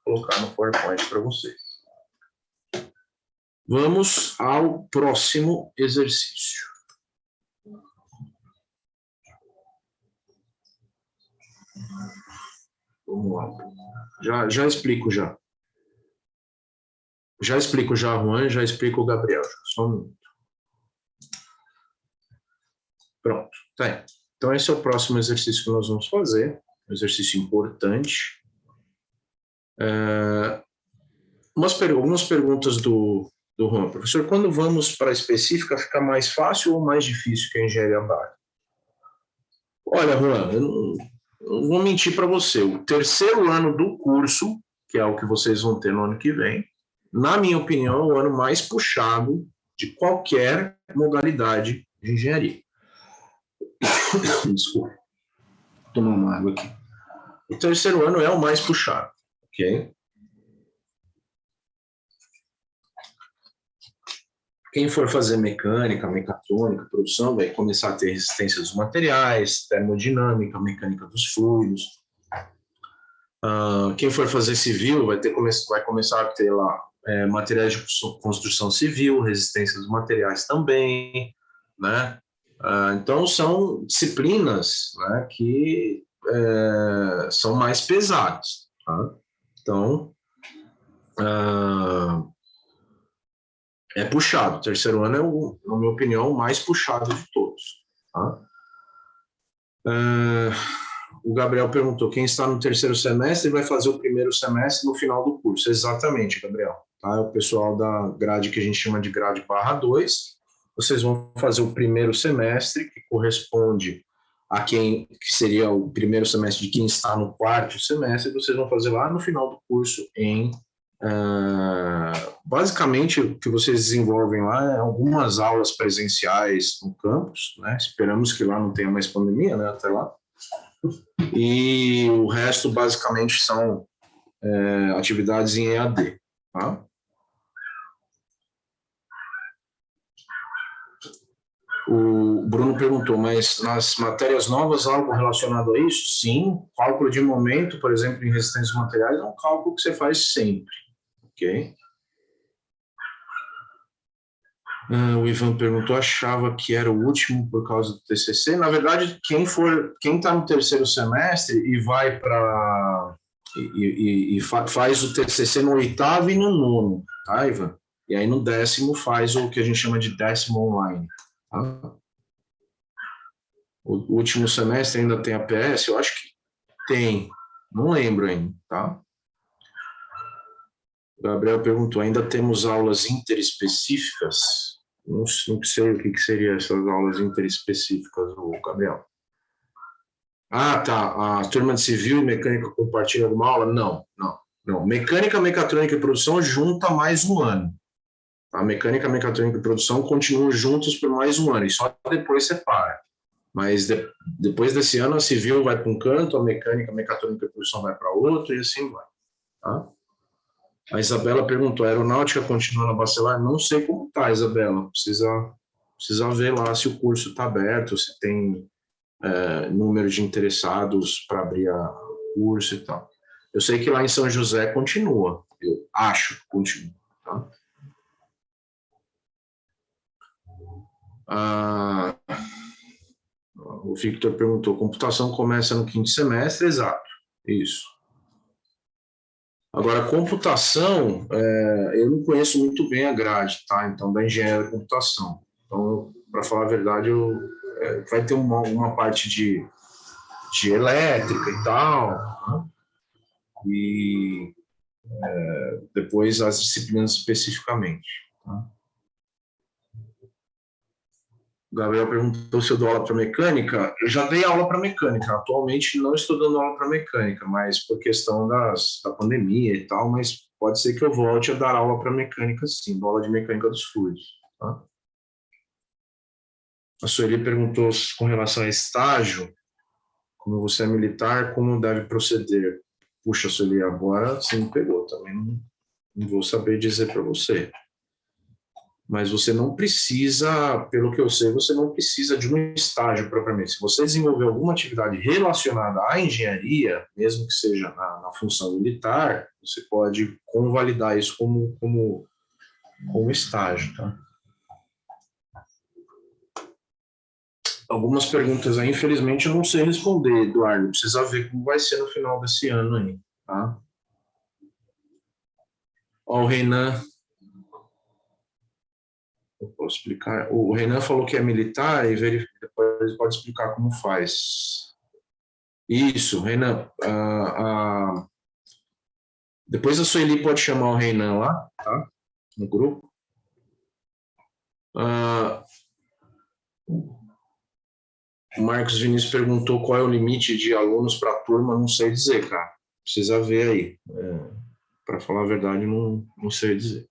colocar no PowerPoint para vocês. Vamos ao próximo exercício. Vamos lá. Já explico já. Já explico já, Juan, já explico o Gabriel. Só um minuto. Pronto, tá aí. Então esse é o próximo exercício que nós vamos fazer. Um exercício importante. Algumas perguntas do Juan. Professor, quando vamos para a específica, fica mais fácil ou mais difícil que a engenharia básica? Olha, Juan, eu não vou mentir para você. O terceiro ano do curso, que é o que vocês vão ter no ano que vem, na minha opinião, é o ano mais puxado de qualquer modalidade de engenharia. Desculpa. Vou tomar uma água aqui. O terceiro ano é o mais puxado, ok? Quem for fazer mecânica, mecatrônica, produção, vai começar a ter resistência dos materiais, termodinâmica, mecânica dos fluidos. Quem for fazer civil vai começar a ter lá materiais de construção civil, resistência dos materiais também, né? Então, são disciplinas, né, que são mais pesadas. Tá? Então, é puxado. O terceiro ano é, na minha opinião, o mais puxado de todos. Tá? O Gabriel perguntou, quem está no terceiro semestre vai fazer o primeiro semestre no final do curso. Exatamente, Gabriel. Tá? É o pessoal da grade que a gente chama de grade /2. Vocês vão fazer o primeiro semestre, que corresponde a que seria o primeiro semestre de quem está no quarto semestre, vocês vão fazer lá no final do curso basicamente o que vocês desenvolvem lá é algumas aulas presenciais no campus, né? Esperamos que lá não tenha mais pandemia, né? Até lá. E o resto basicamente são atividades em EAD, tá? O Bruno perguntou, mas nas matérias novas algo relacionado a isso? Sim, cálculo de momento, por exemplo, em resistência de materiais, é um cálculo que você faz sempre, ok? O Ivan perguntou, achava que era o último por causa do TCC. Na verdade, quem está no terceiro semestre e vai para faz o TCC no 8º e no 9º, tá, Ivan? E aí no 10º faz o que a gente chama de 10º online. Tá? O último semestre ainda tem a PS? Eu acho que tem, não lembro ainda, tá? O Gabriel perguntou, ainda temos aulas interespecíficas? Não sei o que seriam essas aulas interespecíficas, Gabriel. Ah, tá, a turma de civil e mecânica compartilha alguma aula? Não. Mecânica, mecatrônica e produção junta mais um ano. A mecânica, mecatrônica e produção continuam juntos por mais um ano, e só depois separa. Mas depois desse ano, a civil vai para um canto, a mecânica, mecatrônica e produção vai para outro, e assim vai. Tá? A Isabela perguntou, a aeronáutica continua na Bacelar? Não sei como está, Isabela. Precisa ver lá se o curso está aberto, se tem número de interessados para abrir o curso e tal. Eu sei que lá em São José continua. Eu acho que continua. Tá? O Victor perguntou, computação começa no 5º semestre? Exato, isso. Agora, computação, eu não conheço muito bem a grade, tá? Então, da engenharia da computação. Então, para falar a verdade, vai ter uma parte de elétrica e tal, né? E depois as disciplinas especificamente. Tá? O Gabriel perguntou se eu dou aula para mecânica. Eu já dei aula para mecânica. Atualmente não estou dando aula para mecânica, mas por questão da pandemia e tal, mas pode ser que eu volte a dar aula para mecânica, sim, aula de mecânica dos fluidos. Tá? A Sueli perguntou com relação a estágio, como você é militar, como deve proceder? Puxa, Sueli, agora você me pegou, também não vou saber dizer para você. Mas você não precisa, pelo que eu sei, você não precisa de um estágio propriamente. Se você desenvolver alguma atividade relacionada à engenharia, mesmo que seja na função militar, você pode convalidar isso como estágio. Tá? Algumas perguntas aí, infelizmente, eu não sei responder, Eduardo. Precisa ver como vai ser no final desse ano aí. Tá? Ó, o Renan. Eu posso explicar. O Renan falou que é militar e depois pode explicar como faz. Isso, Renan. Depois a Sueli pode chamar o Renan lá, tá? No grupo. O Marcos Vinícius perguntou qual é o limite de alunos para a turma, não sei dizer, cara. Precisa ver aí. Para falar a verdade, não sei dizer.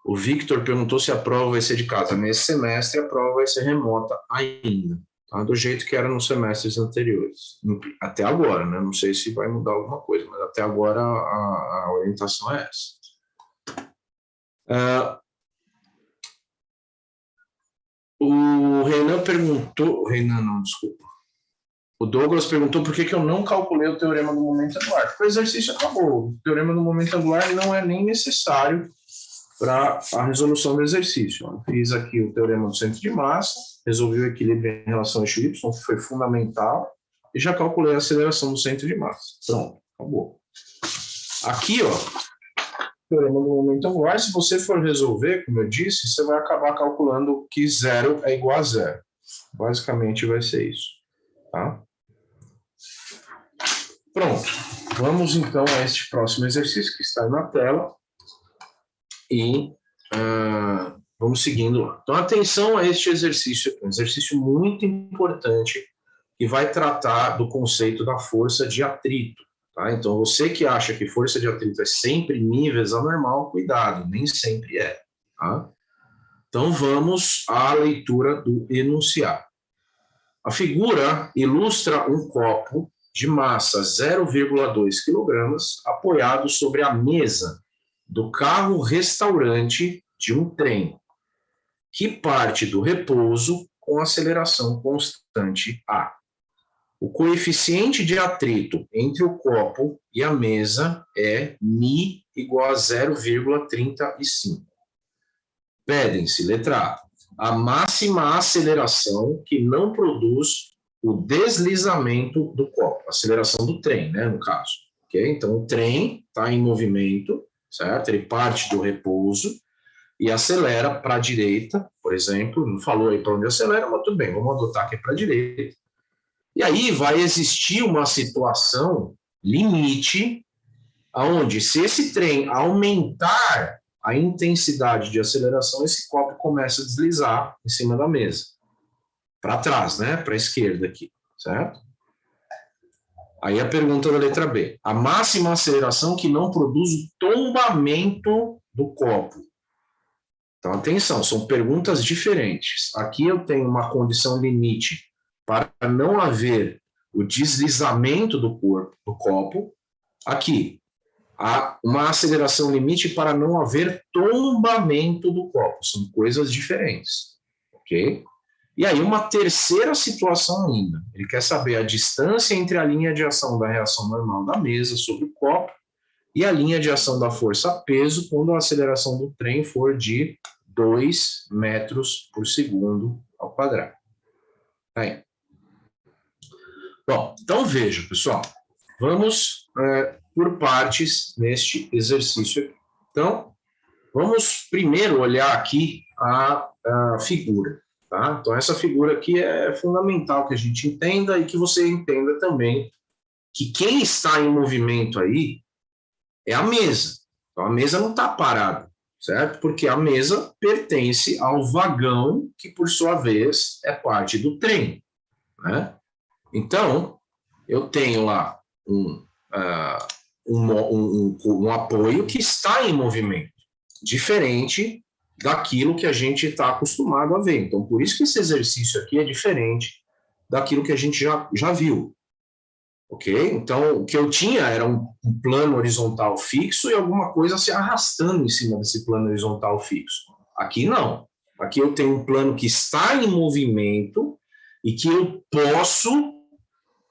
O Victor perguntou se a prova vai ser de casa. Nesse semestre, a prova vai ser remota ainda. Tá? Do jeito que era nos semestres anteriores. Até agora, né? Não sei se vai mudar alguma coisa, mas até agora a orientação é essa. O Renan perguntou... Renan não, desculpa. O Douglas perguntou por que eu não calculei o teorema do momento angular. Porque o exercício acabou. O teorema do momento angular não é nem necessário para a resolução do exercício. Eu fiz aqui o teorema do centro de massa, resolvi o equilíbrio em relação ao eixo Y, que foi fundamental, e já calculei a aceleração do centro de massa. Pronto, acabou. Aqui, ó, teorema do momento angular, se você for resolver, como eu disse, você vai acabar calculando que zero é igual a zero. Basicamente vai ser isso. Tá? Pronto. Vamos então a este próximo exercício que está aí na tela. E vamos seguindo. Então, atenção a este exercício, um exercício muito importante que vai tratar do conceito da força de atrito. Tá? Então, você que acha que força de atrito é sempre níveis anormal, cuidado, nem sempre é. Tá? Então, vamos à leitura do enunciado. A figura ilustra um copo de massa 0,2 kg apoiado sobre a mesa do carro-restaurante de um trem, que parte do repouso com aceleração constante A. O coeficiente de atrito entre o copo e a mesa é μ igual a 0,35. Pedem-se, letra A, a máxima aceleração que não produz o deslizamento do copo, aceleração do trem, né, no caso. Okay? Então, o trem está em movimento, certo? Ele parte do repouso e acelera para a direita, por exemplo, não falou aí para onde acelera, mas tudo bem, vamos adotar que é para a direita. E aí vai existir uma situação limite, onde se esse trem aumentar a intensidade de aceleração, esse copo começa a deslizar em cima da mesa. Para trás, né? Para a esquerda aqui, certo? Aí a pergunta da letra B. A máxima aceleração que não produz o tombamento do copo. Então, atenção, são perguntas diferentes. Aqui eu tenho uma condição limite para não haver o deslizamento do copo. Aqui, há uma aceleração limite para não haver tombamento do copo. São coisas diferentes, ok? E aí uma terceira situação ainda. Ele quer saber a distância entre a linha de ação da reação normal da mesa sobre o copo e a linha de ação da força-peso quando a aceleração do trem for de 2 metros por segundo ao quadrado. Aí. Bom, então veja, pessoal. Vamos por partes neste exercício aqui. Então, vamos primeiro olhar aqui a figura. Tá? Então, essa figura aqui é fundamental que a gente entenda e que você entenda também que quem está em movimento aí é a mesa. Então, a mesa não está parada, certo? Porque a mesa pertence ao vagão, que, por sua vez, é parte do trem, né? Então, eu tenho lá um apoio que está em movimento, diferente daquilo que a gente está acostumado a ver. Então, por isso que esse exercício aqui é diferente daquilo que a gente já viu. Ok? Então, o que eu tinha era um plano horizontal fixo e alguma coisa se arrastando em cima desse plano horizontal fixo. Aqui não. Aqui eu tenho um plano que está em movimento e que eu posso,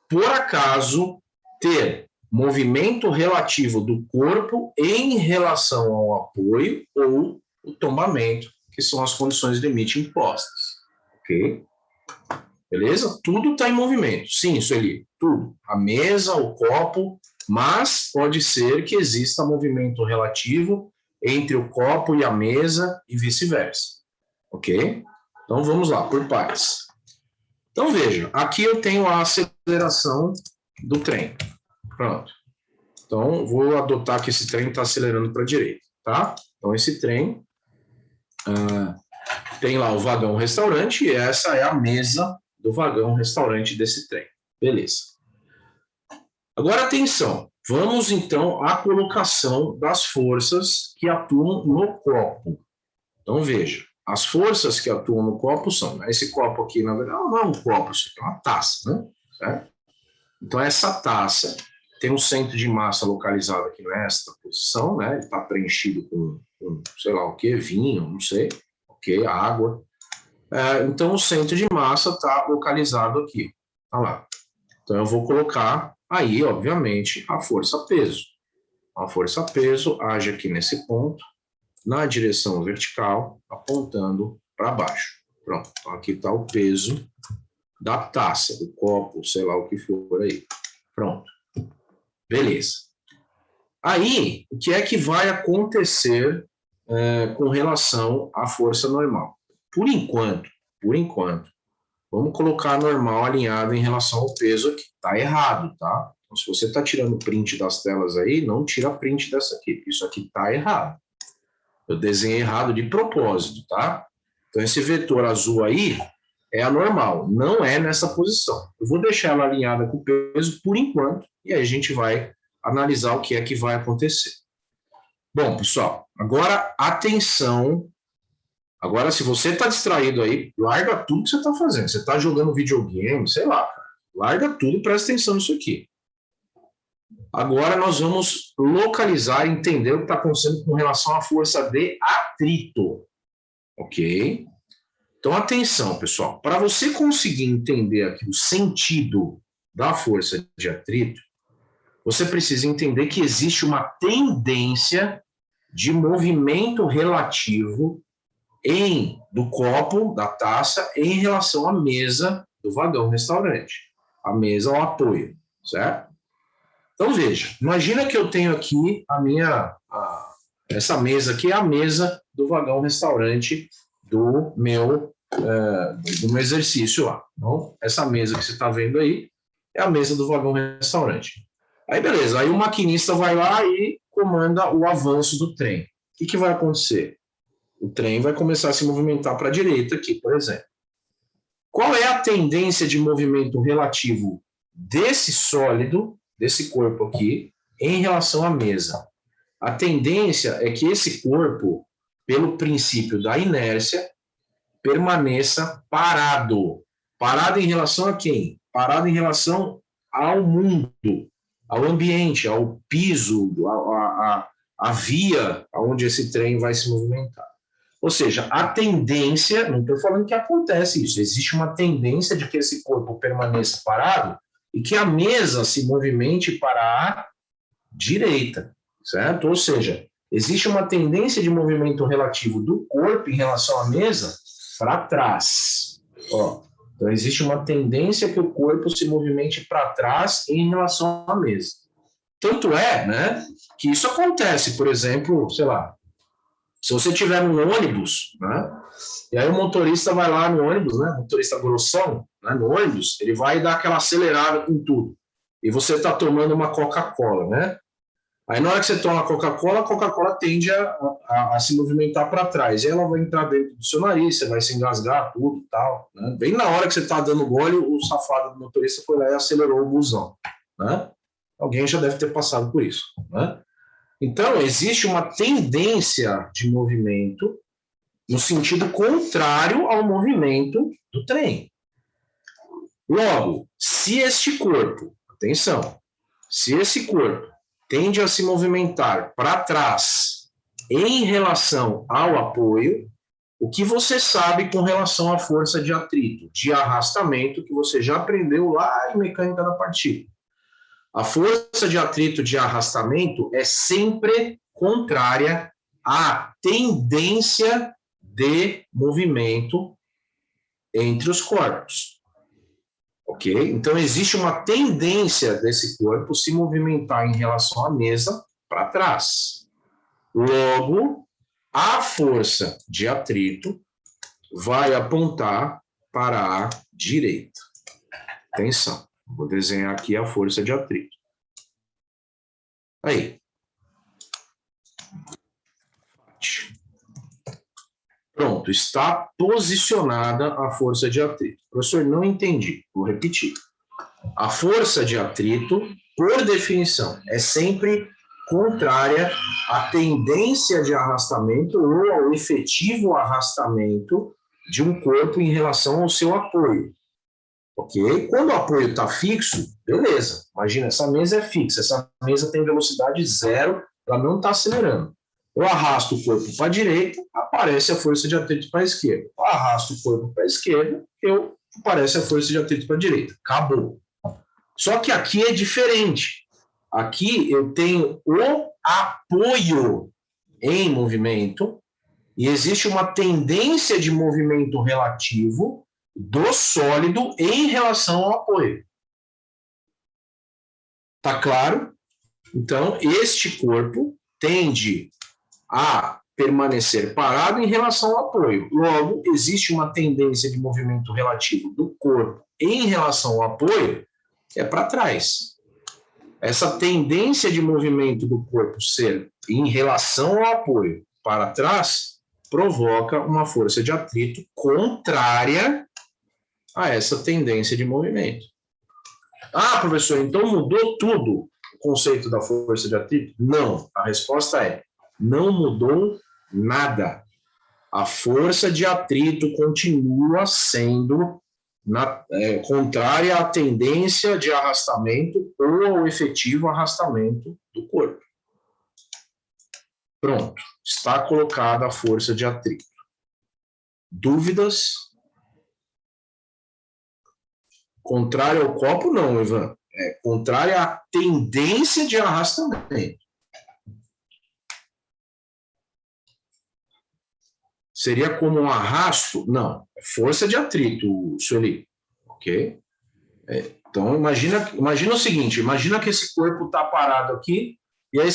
por acaso, ter movimento relativo do corpo em relação ao apoio ou o tombamento, que são as condições de limite impostas. Ok? Beleza? Tudo está em movimento. Sim, Sueli, tudo. A mesa, o copo, mas pode ser que exista movimento relativo entre o copo e a mesa e vice-versa. Ok? Então vamos lá, por partes. Então veja, aqui eu tenho a aceleração do trem. Pronto. Então vou adotar que esse trem está acelerando para a direita, tá? Então esse trem tem lá o vagão restaurante e essa é a mesa do vagão restaurante desse trem. Beleza. Agora, atenção. Vamos, então, à colocação das forças que atuam no copo. Então, veja. As forças que atuam no copo são... Esse copo aqui, na verdade, não é um copo, isso aqui é uma taça, né? Certo? Então, essa taça tem um centro de massa localizado aqui nesta posição, né? Ele está preenchido com, sei lá o que, vinho, não sei, ok, água. Então, o centro de massa está localizado aqui. Olha lá. Então, eu vou colocar aí, obviamente, a força-peso. A força-peso age aqui nesse ponto, na direção vertical, apontando para baixo. Pronto. Então, aqui está o peso da taça, do copo, sei lá o que for aí. Pronto. Beleza. Aí, o que é que vai acontecer com relação à força normal? Por enquanto, vamos colocar normal alinhado em relação ao peso aqui. Está errado, tá? Então, se você está tirando print das telas aí, não tira print dessa aqui, porque isso aqui está errado. Eu desenhei errado de propósito, tá? Então, esse vetor azul aí é a normal, não é nessa posição. Eu vou deixar ela alinhada com o peso por enquanto, e aí a gente vai analisar o que é que vai acontecer. Bom, pessoal, agora atenção. Agora, se você está distraído aí, larga tudo que você está fazendo. Você está jogando videogame, sei lá, cara. Larga tudo e presta atenção nisso aqui. Agora nós vamos localizar e entender o que está acontecendo com relação à força de atrito. Ok? Então, atenção, pessoal. Para você conseguir entender aqui o sentido da força de atrito, você precisa entender que existe uma tendência de movimento relativo do copo, da taça, em relação à mesa do vagão restaurante. A mesa ao apoio, certo? Então, veja, imagina que eu tenho aqui essa mesa aqui é a mesa do vagão restaurante do meu exercício lá. Então, essa mesa que você está vendo aí é a mesa do vagão restaurante. Aí, beleza, aí o maquinista vai lá e comanda o avanço do trem. O que vai acontecer? O trem vai começar a se movimentar para a direita aqui, por exemplo. Qual é a tendência de movimento relativo desse sólido, desse corpo aqui, em relação à mesa? A tendência é que esse corpo, pelo princípio da inércia, permaneça parado. Parado em relação a quem? Parado em relação ao mundo, ao ambiente, ao piso, à via onde esse trem vai se movimentar. Ou seja, a tendência, não estou falando que acontece isso, existe uma tendência de que esse corpo permaneça parado e que a mesa se movimente para a direita, certo? Ou seja, existe uma tendência de movimento relativo do corpo em relação à mesa para trás. Ó, então, existe uma tendência que o corpo se movimente para trás em relação à mesa. Tanto é, né, que isso acontece, por exemplo, sei lá, se você tiver um ônibus, né, e aí o motorista vai lá no ônibus, né, motorista grossão, né, no ônibus, ele vai dar aquela acelerada com tudo. E você está tomando uma Coca-Cola, né? Aí na hora que você toma a Coca-Cola tende a se movimentar para trás. E ela vai entrar dentro do seu nariz, você vai se engasgar, tudo e tal. Né? Bem na hora que você está dando gole, o safado do motorista foi lá e acelerou o busão. Né? Alguém já deve ter passado por isso. Né? Então, existe uma tendência de movimento no sentido contrário ao movimento do trem. Logo, se este corpo, atenção, se esse corpo tende a se movimentar para trás em relação ao apoio, o que você sabe com relação à força de atrito, de arrastamento, que você já aprendeu lá em mecânica da partícula. A força de atrito de arrastamento é sempre contrária à tendência de movimento entre os corpos. Ok? Então, existe uma tendência desse corpo se movimentar em relação à mesa para trás. Logo, a força de atrito vai apontar para a direita. Atenção, vou desenhar aqui a força de atrito. Aí. Pronto, está posicionada a força de atrito. Professor, não entendi. Vou repetir. A força de atrito, por definição, é sempre contrária à tendência de arrastamento ou ao efetivo arrastamento de um corpo em relação ao seu apoio. Ok? Quando o apoio está fixo, beleza. Imagina, essa mesa é fixa, essa mesa tem velocidade zero, ela não está acelerando. Eu arrasto o corpo para a direita, aparece a força de atrito para a esquerda. Eu arrasto o corpo para a esquerda, aparece a força de atrito para a direita. Acabou. Só que aqui é diferente. Aqui eu tenho o apoio em movimento e existe uma tendência de movimento relativo do sólido em relação ao apoio. Tá claro? Então, este corpo tende a permanecer parado em relação ao apoio. Logo, existe uma tendência de movimento relativo do corpo em relação ao apoio, que é para trás. Essa tendência de movimento do corpo ser em relação ao apoio para trás provoca uma força de atrito contrária a essa tendência de movimento. Ah, professor, então mudou tudo o conceito da força de atrito? Não, a resposta é: não mudou nada. A força de atrito continua sendo contrária à tendência de arrastamento ou ao efetivo arrastamento do corpo. Pronto, está colocada a força de atrito. Dúvidas? Contrária ao copo, não, Ivan. É contrária à tendência de arrastamento. Seria como um arrasto? Não, é força de atrito, Sueli. Ok? Então, imagina o seguinte, imagina que esse corpo está parado aqui, e aí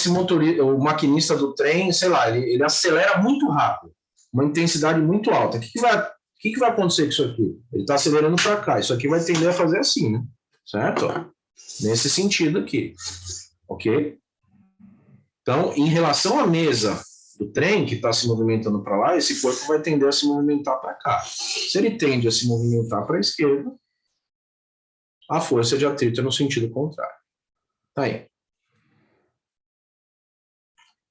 o maquinista do trem, sei lá, ele acelera muito rápido, uma intensidade muito alta. O que vai acontecer com isso aqui? Ele está acelerando para cá, isso aqui vai tender a fazer assim, né? Certo? Nesse sentido aqui. Ok? Então, em relação à mesa do trem que está se movimentando para lá, esse corpo vai tender a se movimentar para cá. Se ele tende a se movimentar para a esquerda, a força de atrito é no sentido contrário. Tá aí.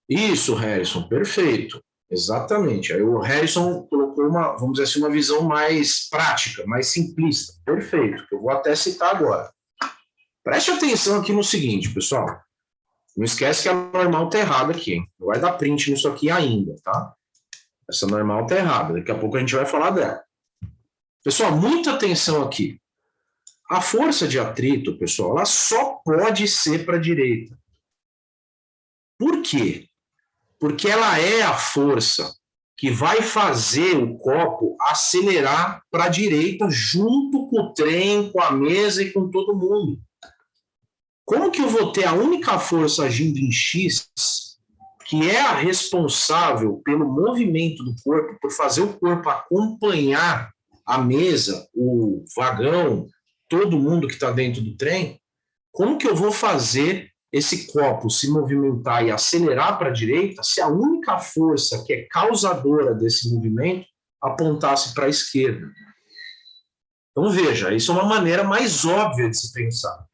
Isso, Harrison, perfeito. Exatamente. Aí o Harrison colocou vamos dizer assim, uma visão mais prática, mais simplista. Perfeito, que eu vou até citar agora. Preste atenção aqui no seguinte, pessoal. Não esquece que a normal está errada aqui, hein? Não vai dar print nisso aqui ainda, tá? Essa normal está errada. Daqui a pouco a gente vai falar dela. Pessoal, muita atenção aqui. A força de atrito, pessoal, ela só pode ser para a direita. Por quê? Porque ela é a força que vai fazer o copo acelerar para a direita junto com o trem, com a mesa e com todo mundo. Como que eu vou ter a única força agindo em X, que é a responsável pelo movimento do corpo, por fazer o corpo acompanhar a mesa, o vagão, todo mundo que está dentro do trem? Como que eu vou fazer esse copo se movimentar e acelerar para a direita se a única força que é causadora desse movimento apontasse para a esquerda? Então, veja, isso é uma maneira mais óbvia de se pensar.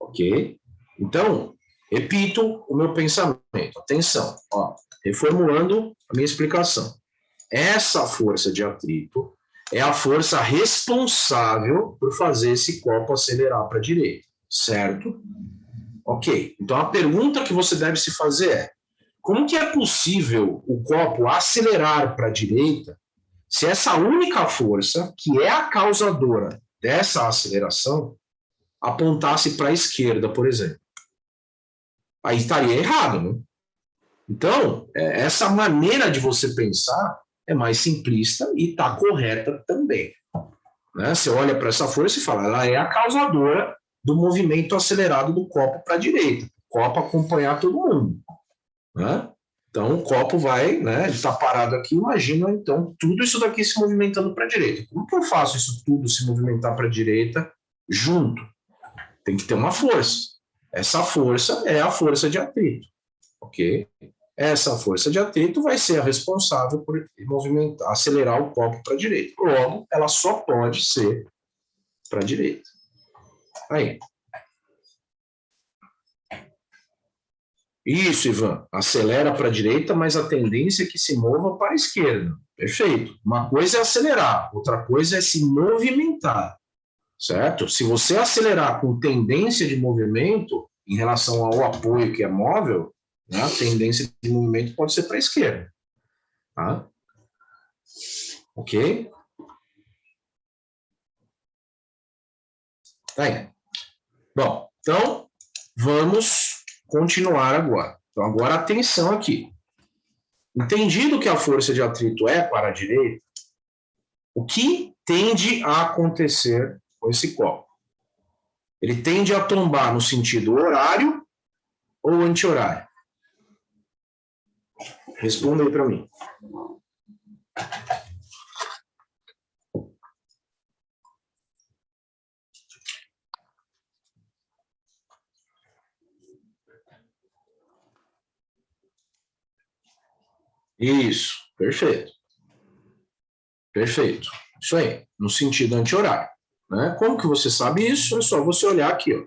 Ok? Então, repito o meu pensamento. Atenção, ó, reformulando a minha explicação. Essa força de atrito é a força responsável por fazer esse copo acelerar para a direita, certo? Ok. Então, a pergunta que você deve se fazer é: como que é possível o copo acelerar para a direita se essa única força, que é a causadora dessa aceleração, apontasse para a esquerda, por exemplo? Aí estaria errado, né? Então, essa maneira de você pensar é mais simplista e está correta também. Né? Você olha para essa força e fala, ela é a causadora do movimento acelerado do copo para a direita. O copo acompanhar todo mundo. Né? Então, o copo vai, né, ele está parado aqui, imagina, então, tudo isso daqui se movimentando para a direita. Como que eu faço isso tudo se movimentar para a direita junto? Tem que ter uma força. Essa força é a força de atrito, ok? Essa força de atrito vai ser a responsável por movimentar, acelerar o copo para a direita. Logo, ela só pode ser para a direita. Aí. Isso, Ivan. Acelera para a direita, mas a tendência é que se mova para a esquerda. Perfeito. Uma coisa é acelerar, outra coisa é se movimentar. Certo? Se você acelerar com tendência de movimento em relação ao apoio que é móvel, né, a tendência de movimento pode ser para a esquerda. Tá? Ok? Aí. Bom, então vamos continuar agora. Então agora atenção aqui. Entendido que a força de atrito é para a direita, o que tende a acontecer com esse copo? Ele tende a tombar no sentido horário ou anti-horário? Responda aí para mim. Isso, perfeito. Perfeito. Isso aí, no sentido anti-horário. Né? Como que você sabe isso? É só você olhar aqui. Ó.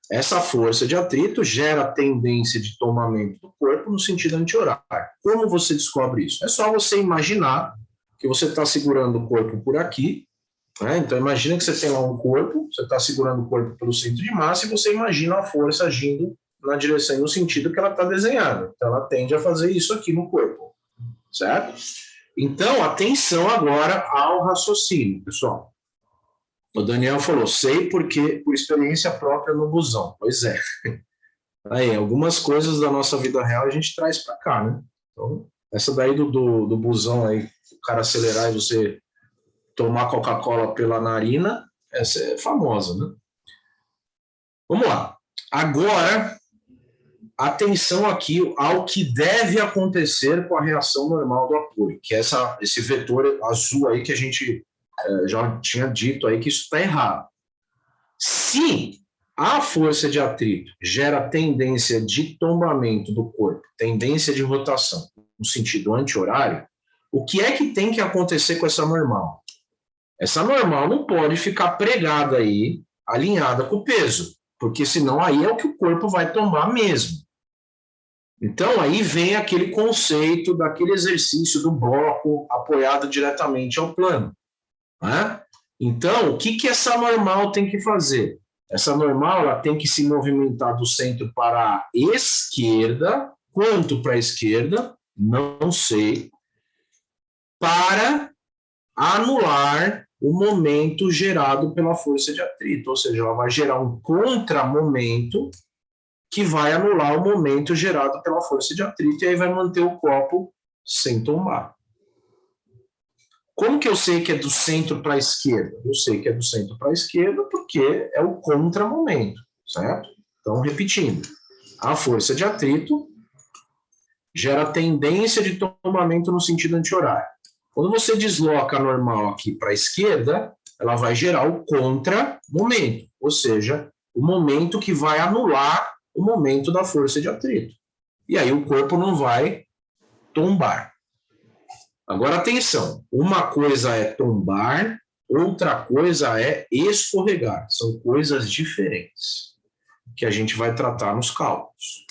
Essa força de atrito gera tendência de tomamento do corpo no sentido anti-horário. Como você descobre isso? É só você imaginar que você está segurando o corpo por aqui. Né? Então, imagina que você tem lá um corpo, você está segurando o corpo pelo centro de massa e você imagina a força agindo na direção e no sentido que ela está desenhada. Então, ela tende a fazer isso aqui no corpo. Certo? Então, atenção agora ao raciocínio, pessoal. O Daniel falou, sei porque por experiência própria no busão. Pois é. Aí, algumas coisas da nossa vida real a gente traz para cá, né? Então, essa daí do busão aí, o cara acelerar e você tomar Coca-Cola pela narina, essa é famosa, né? Vamos lá. Agora, atenção aqui ao que deve acontecer com a reação normal do apoio, que é esse vetor azul aí que a gente já tinha dito aí que isso está errado. Se a força de atrito gera tendência de tombamento do corpo, tendência de rotação, no sentido anti-horário, o que é que tem que acontecer com essa normal? Essa normal não pode ficar pregada aí, alinhada com o peso, porque senão aí é o que o corpo vai tombar mesmo. Então, aí vem aquele conceito daquele exercício do bloco apoiado diretamente ao plano. Né? Então, o que essa normal tem que fazer? Essa normal ela tem que se movimentar do centro para a esquerda, quanto para a esquerda? Não sei, para anular o momento gerado pela força de atrito, ou seja, ela vai gerar um contramomento que vai anular o momento gerado pela força de atrito e aí vai manter o copo sem tombar. Como que eu sei que é do centro para a esquerda? Eu sei que é do centro para a esquerda porque é o contramomento, certo? Então, repetindo, a força de atrito gera tendência de tombamento no sentido anti-horário. Quando você desloca a normal aqui para a esquerda, ela vai gerar o contramomento, ou seja, o momento que vai anular o momento da força de atrito. E aí o corpo não vai tombar. Agora, atenção, uma coisa é tombar, outra coisa é escorregar. São coisas diferentes que a gente vai tratar nos cálculos.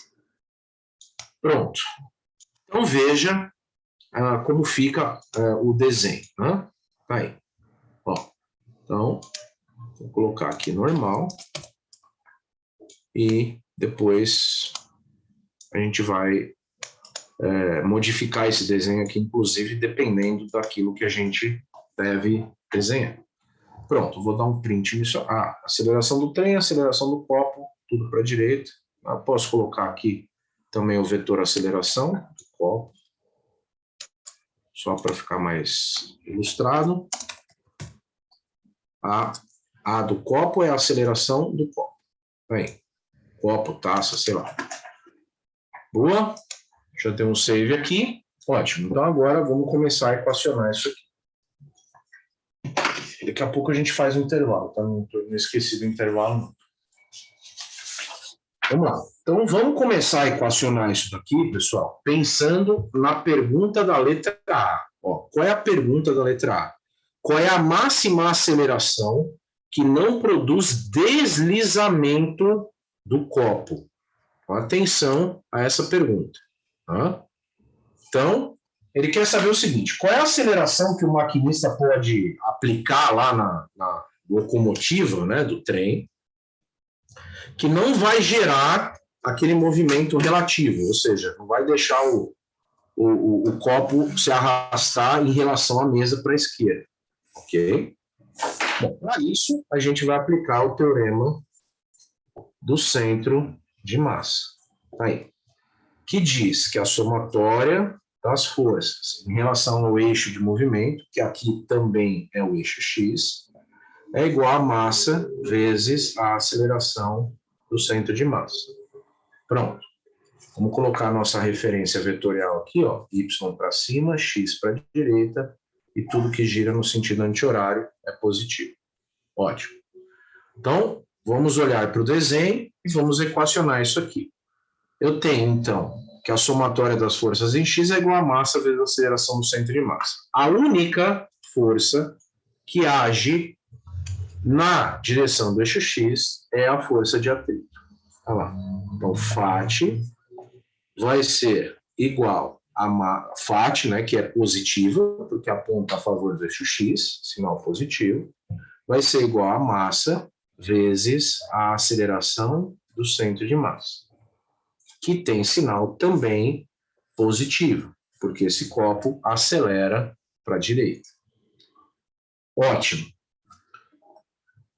Pronto. Então, veja como fica o desenho. Né? Tá aí. Ó, então, vou colocar aqui normal. E depois a gente vai modificar esse desenho aqui, inclusive, dependendo daquilo que a gente deve desenhar. Pronto, vou dar um print nisso. Aceleração do trem, aceleração do copo, tudo para a direita. Posso colocar aqui também o vetor aceleração do copo, só para ficar mais ilustrado. A do copo é a aceleração do copo. Aí, copo, taça, sei lá. Boa. Já tem um save aqui. Ótimo. Então, agora vamos começar a equacionar isso aqui. Daqui a pouco a gente faz um intervalo, tá? Não esqueci do intervalo, não. Vamos lá. Então, vamos começar a equacionar isso daqui, pessoal, pensando na pergunta da letra A. Ó, qual é a pergunta da letra A? Qual é a máxima aceleração que não produz deslizamento do copo? Atenção a essa pergunta. Tá? Então, ele quer saber o seguinte, qual é a aceleração que o maquinista pode aplicar lá na locomotiva, né, do trem, que não vai gerar aquele movimento relativo, ou seja, não vai deixar o copo se arrastar em relação à mesa para a esquerda, ok? Bom, para isso, a gente vai aplicar o teorema do centro de massa, tá aí, que diz que a somatória das forças em relação ao eixo de movimento, que aqui também é o eixo x, é igual a massa vezes a aceleração do centro de massa. Pronto. Vamos colocar a nossa referência vetorial aqui, ó, y para cima, x para a direita, e tudo que gira no sentido anti-horário é positivo. Ótimo. Então, vamos olhar para o desenho e vamos equacionar isso aqui. Eu tenho, então, que a somatória das forças em x é igual a massa vezes a aceleração do centro de massa. A única força que age na direção do eixo x é a força de atrito. Olha lá. Então, FAT vai ser igual a FAT, né, que é positiva, porque aponta a favor do eixo x, sinal positivo, vai ser igual a massa vezes a aceleração do centro de massa, que tem sinal também positivo, porque esse copo acelera para a direita. Ótimo.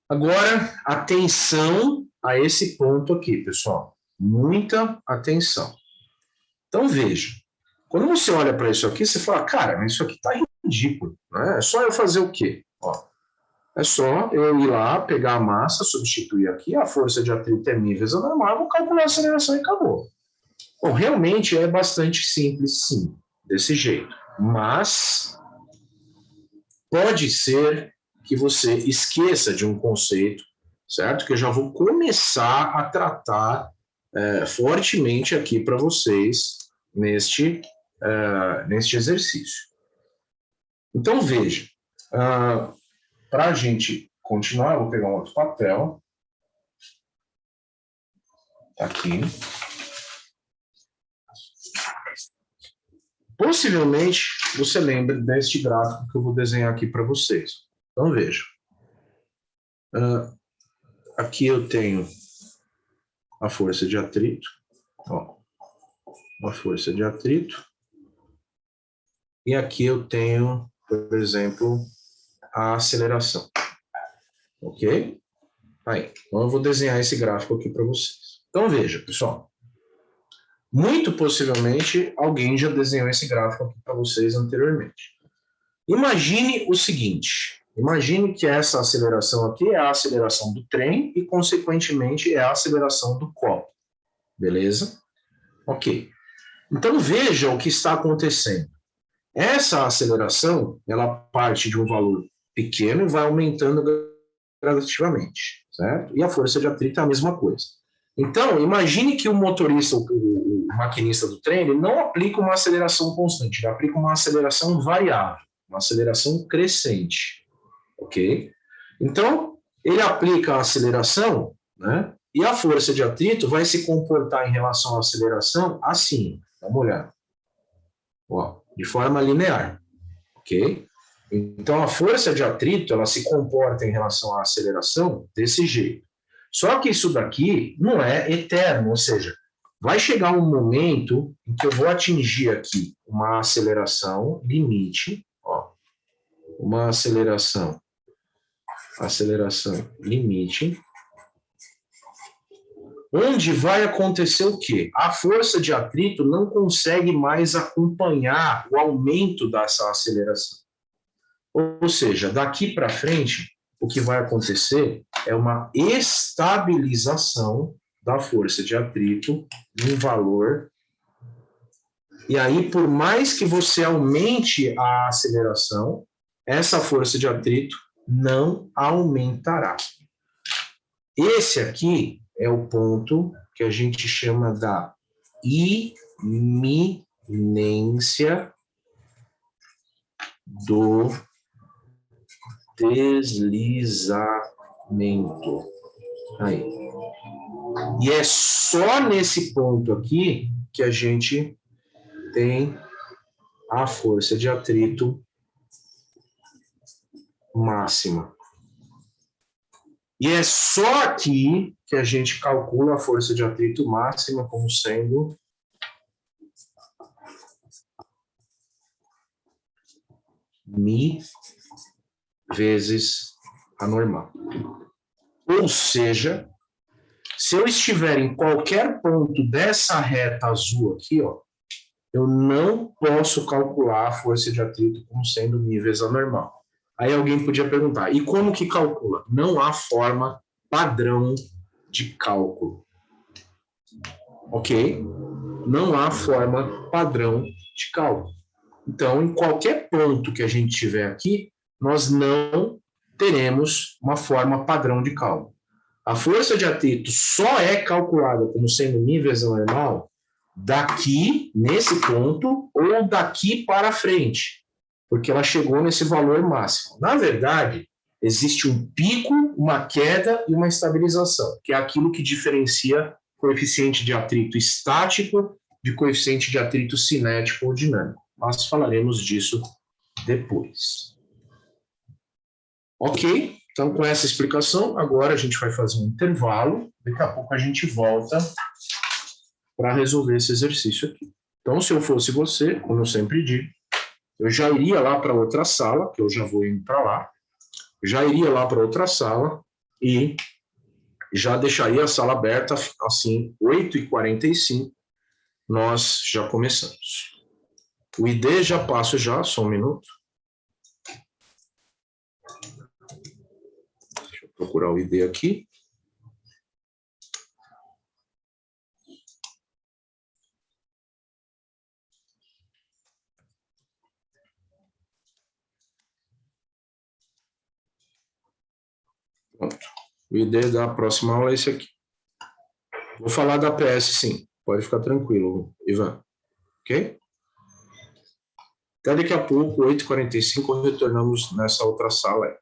Agora, atenção a esse ponto aqui, pessoal. Muita atenção. Então, veja. Quando você olha para isso aqui, você fala, cara, mas isso aqui está ridículo. Né? É só eu fazer o quê? Ó, é só eu ir lá, pegar a massa, substituir aqui, a força de atrito é μ vezes a normal, vou calcular a aceleração e acabou. Bom, realmente é bastante simples, sim, desse jeito. Mas pode ser que você esqueça de um conceito, certo? Que eu já vou começar a tratar fortemente aqui para vocês neste exercício. Então, veja, para a gente continuar, eu vou pegar um outro papel. Tá aqui. Possivelmente, você lembra deste gráfico que eu vou desenhar aqui para vocês. Então, veja. Aqui eu tenho a força de atrito. Ó, uma força de atrito. E aqui eu tenho, por exemplo, a aceleração. Ok? Aí, então eu vou desenhar esse gráfico aqui para vocês. Então, veja, pessoal. Muito possivelmente, alguém já desenhou esse gráfico aqui para vocês anteriormente. Imagine o seguinte. Imagine que essa aceleração aqui é a aceleração do trem e, consequentemente, é a aceleração do copo. Beleza? Ok. Então, veja o que está acontecendo. Essa aceleração, ela parte de um valor pequeno e vai aumentando gradativamente, certo? E a força de atrito é a mesma coisa. Então, imagine que o motorista, o maquinista do trem, ele não aplica uma aceleração constante, ele aplica uma aceleração variável, uma aceleração crescente, ok? Então, ele aplica a aceleração, né? E a força de atrito vai se comportar em relação à aceleração assim, dá uma olhada. Ó, de forma linear, ok? Então, a força de atrito, ela se comporta em relação à aceleração desse jeito. Só que isso daqui não é eterno, ou seja, vai chegar um momento em que eu vou atingir aqui uma aceleração limite, ó, uma aceleração limite, onde vai acontecer o quê? A força de atrito não consegue mais acompanhar o aumento dessa aceleração. Ou seja, daqui para frente, o que vai acontecer é uma estabilização da força de atrito em valor. E aí, por mais que você aumente a aceleração, essa força de atrito não aumentará. Esse aqui é o ponto que a gente chama da iminência do deslizamento. Aí. E é só nesse ponto aqui que a gente tem a força de atrito máxima. E é só aqui que a gente calcula a força de atrito máxima como sendo μ vezes a normal. Ou seja, se eu estiver em qualquer ponto dessa reta azul aqui, ó, eu não posso calcular a força de atrito como sendo μ vezes a normal. Aí alguém podia perguntar, e como que calcula? Não há forma padrão de cálculo. Ok? Não há forma padrão de cálculo. Então, em qualquer ponto que a gente tiver aqui, nós não teremos uma forma padrão de cálculo. A força de atrito só é calculada como sendo μ vezes a normal daqui, nesse ponto, ou daqui para frente, porque ela chegou nesse valor máximo. Na verdade, existe um pico, uma queda e uma estabilização, que é aquilo que diferencia coeficiente de atrito estático de coeficiente de atrito cinético ou dinâmico. Nós falaremos disso depois. Ok? Então, com essa explicação, agora a gente vai fazer um intervalo. Daqui a pouco a gente volta para resolver esse exercício aqui. Então, se eu fosse você, como eu sempre digo, eu já iria lá para outra sala, que eu já vou indo para lá, já iria lá para outra sala e já deixaria a sala aberta, assim, 8h45, nós já começamos. O ID já passo já, só um minuto. Deixa eu procurar o ID aqui. Pronto. O ID da próxima aula é esse aqui. Vou falar da PS, sim. Pode ficar tranquilo, Ivan. Ok? Até daqui a pouco, 8h45, retornamos nessa outra sala aí.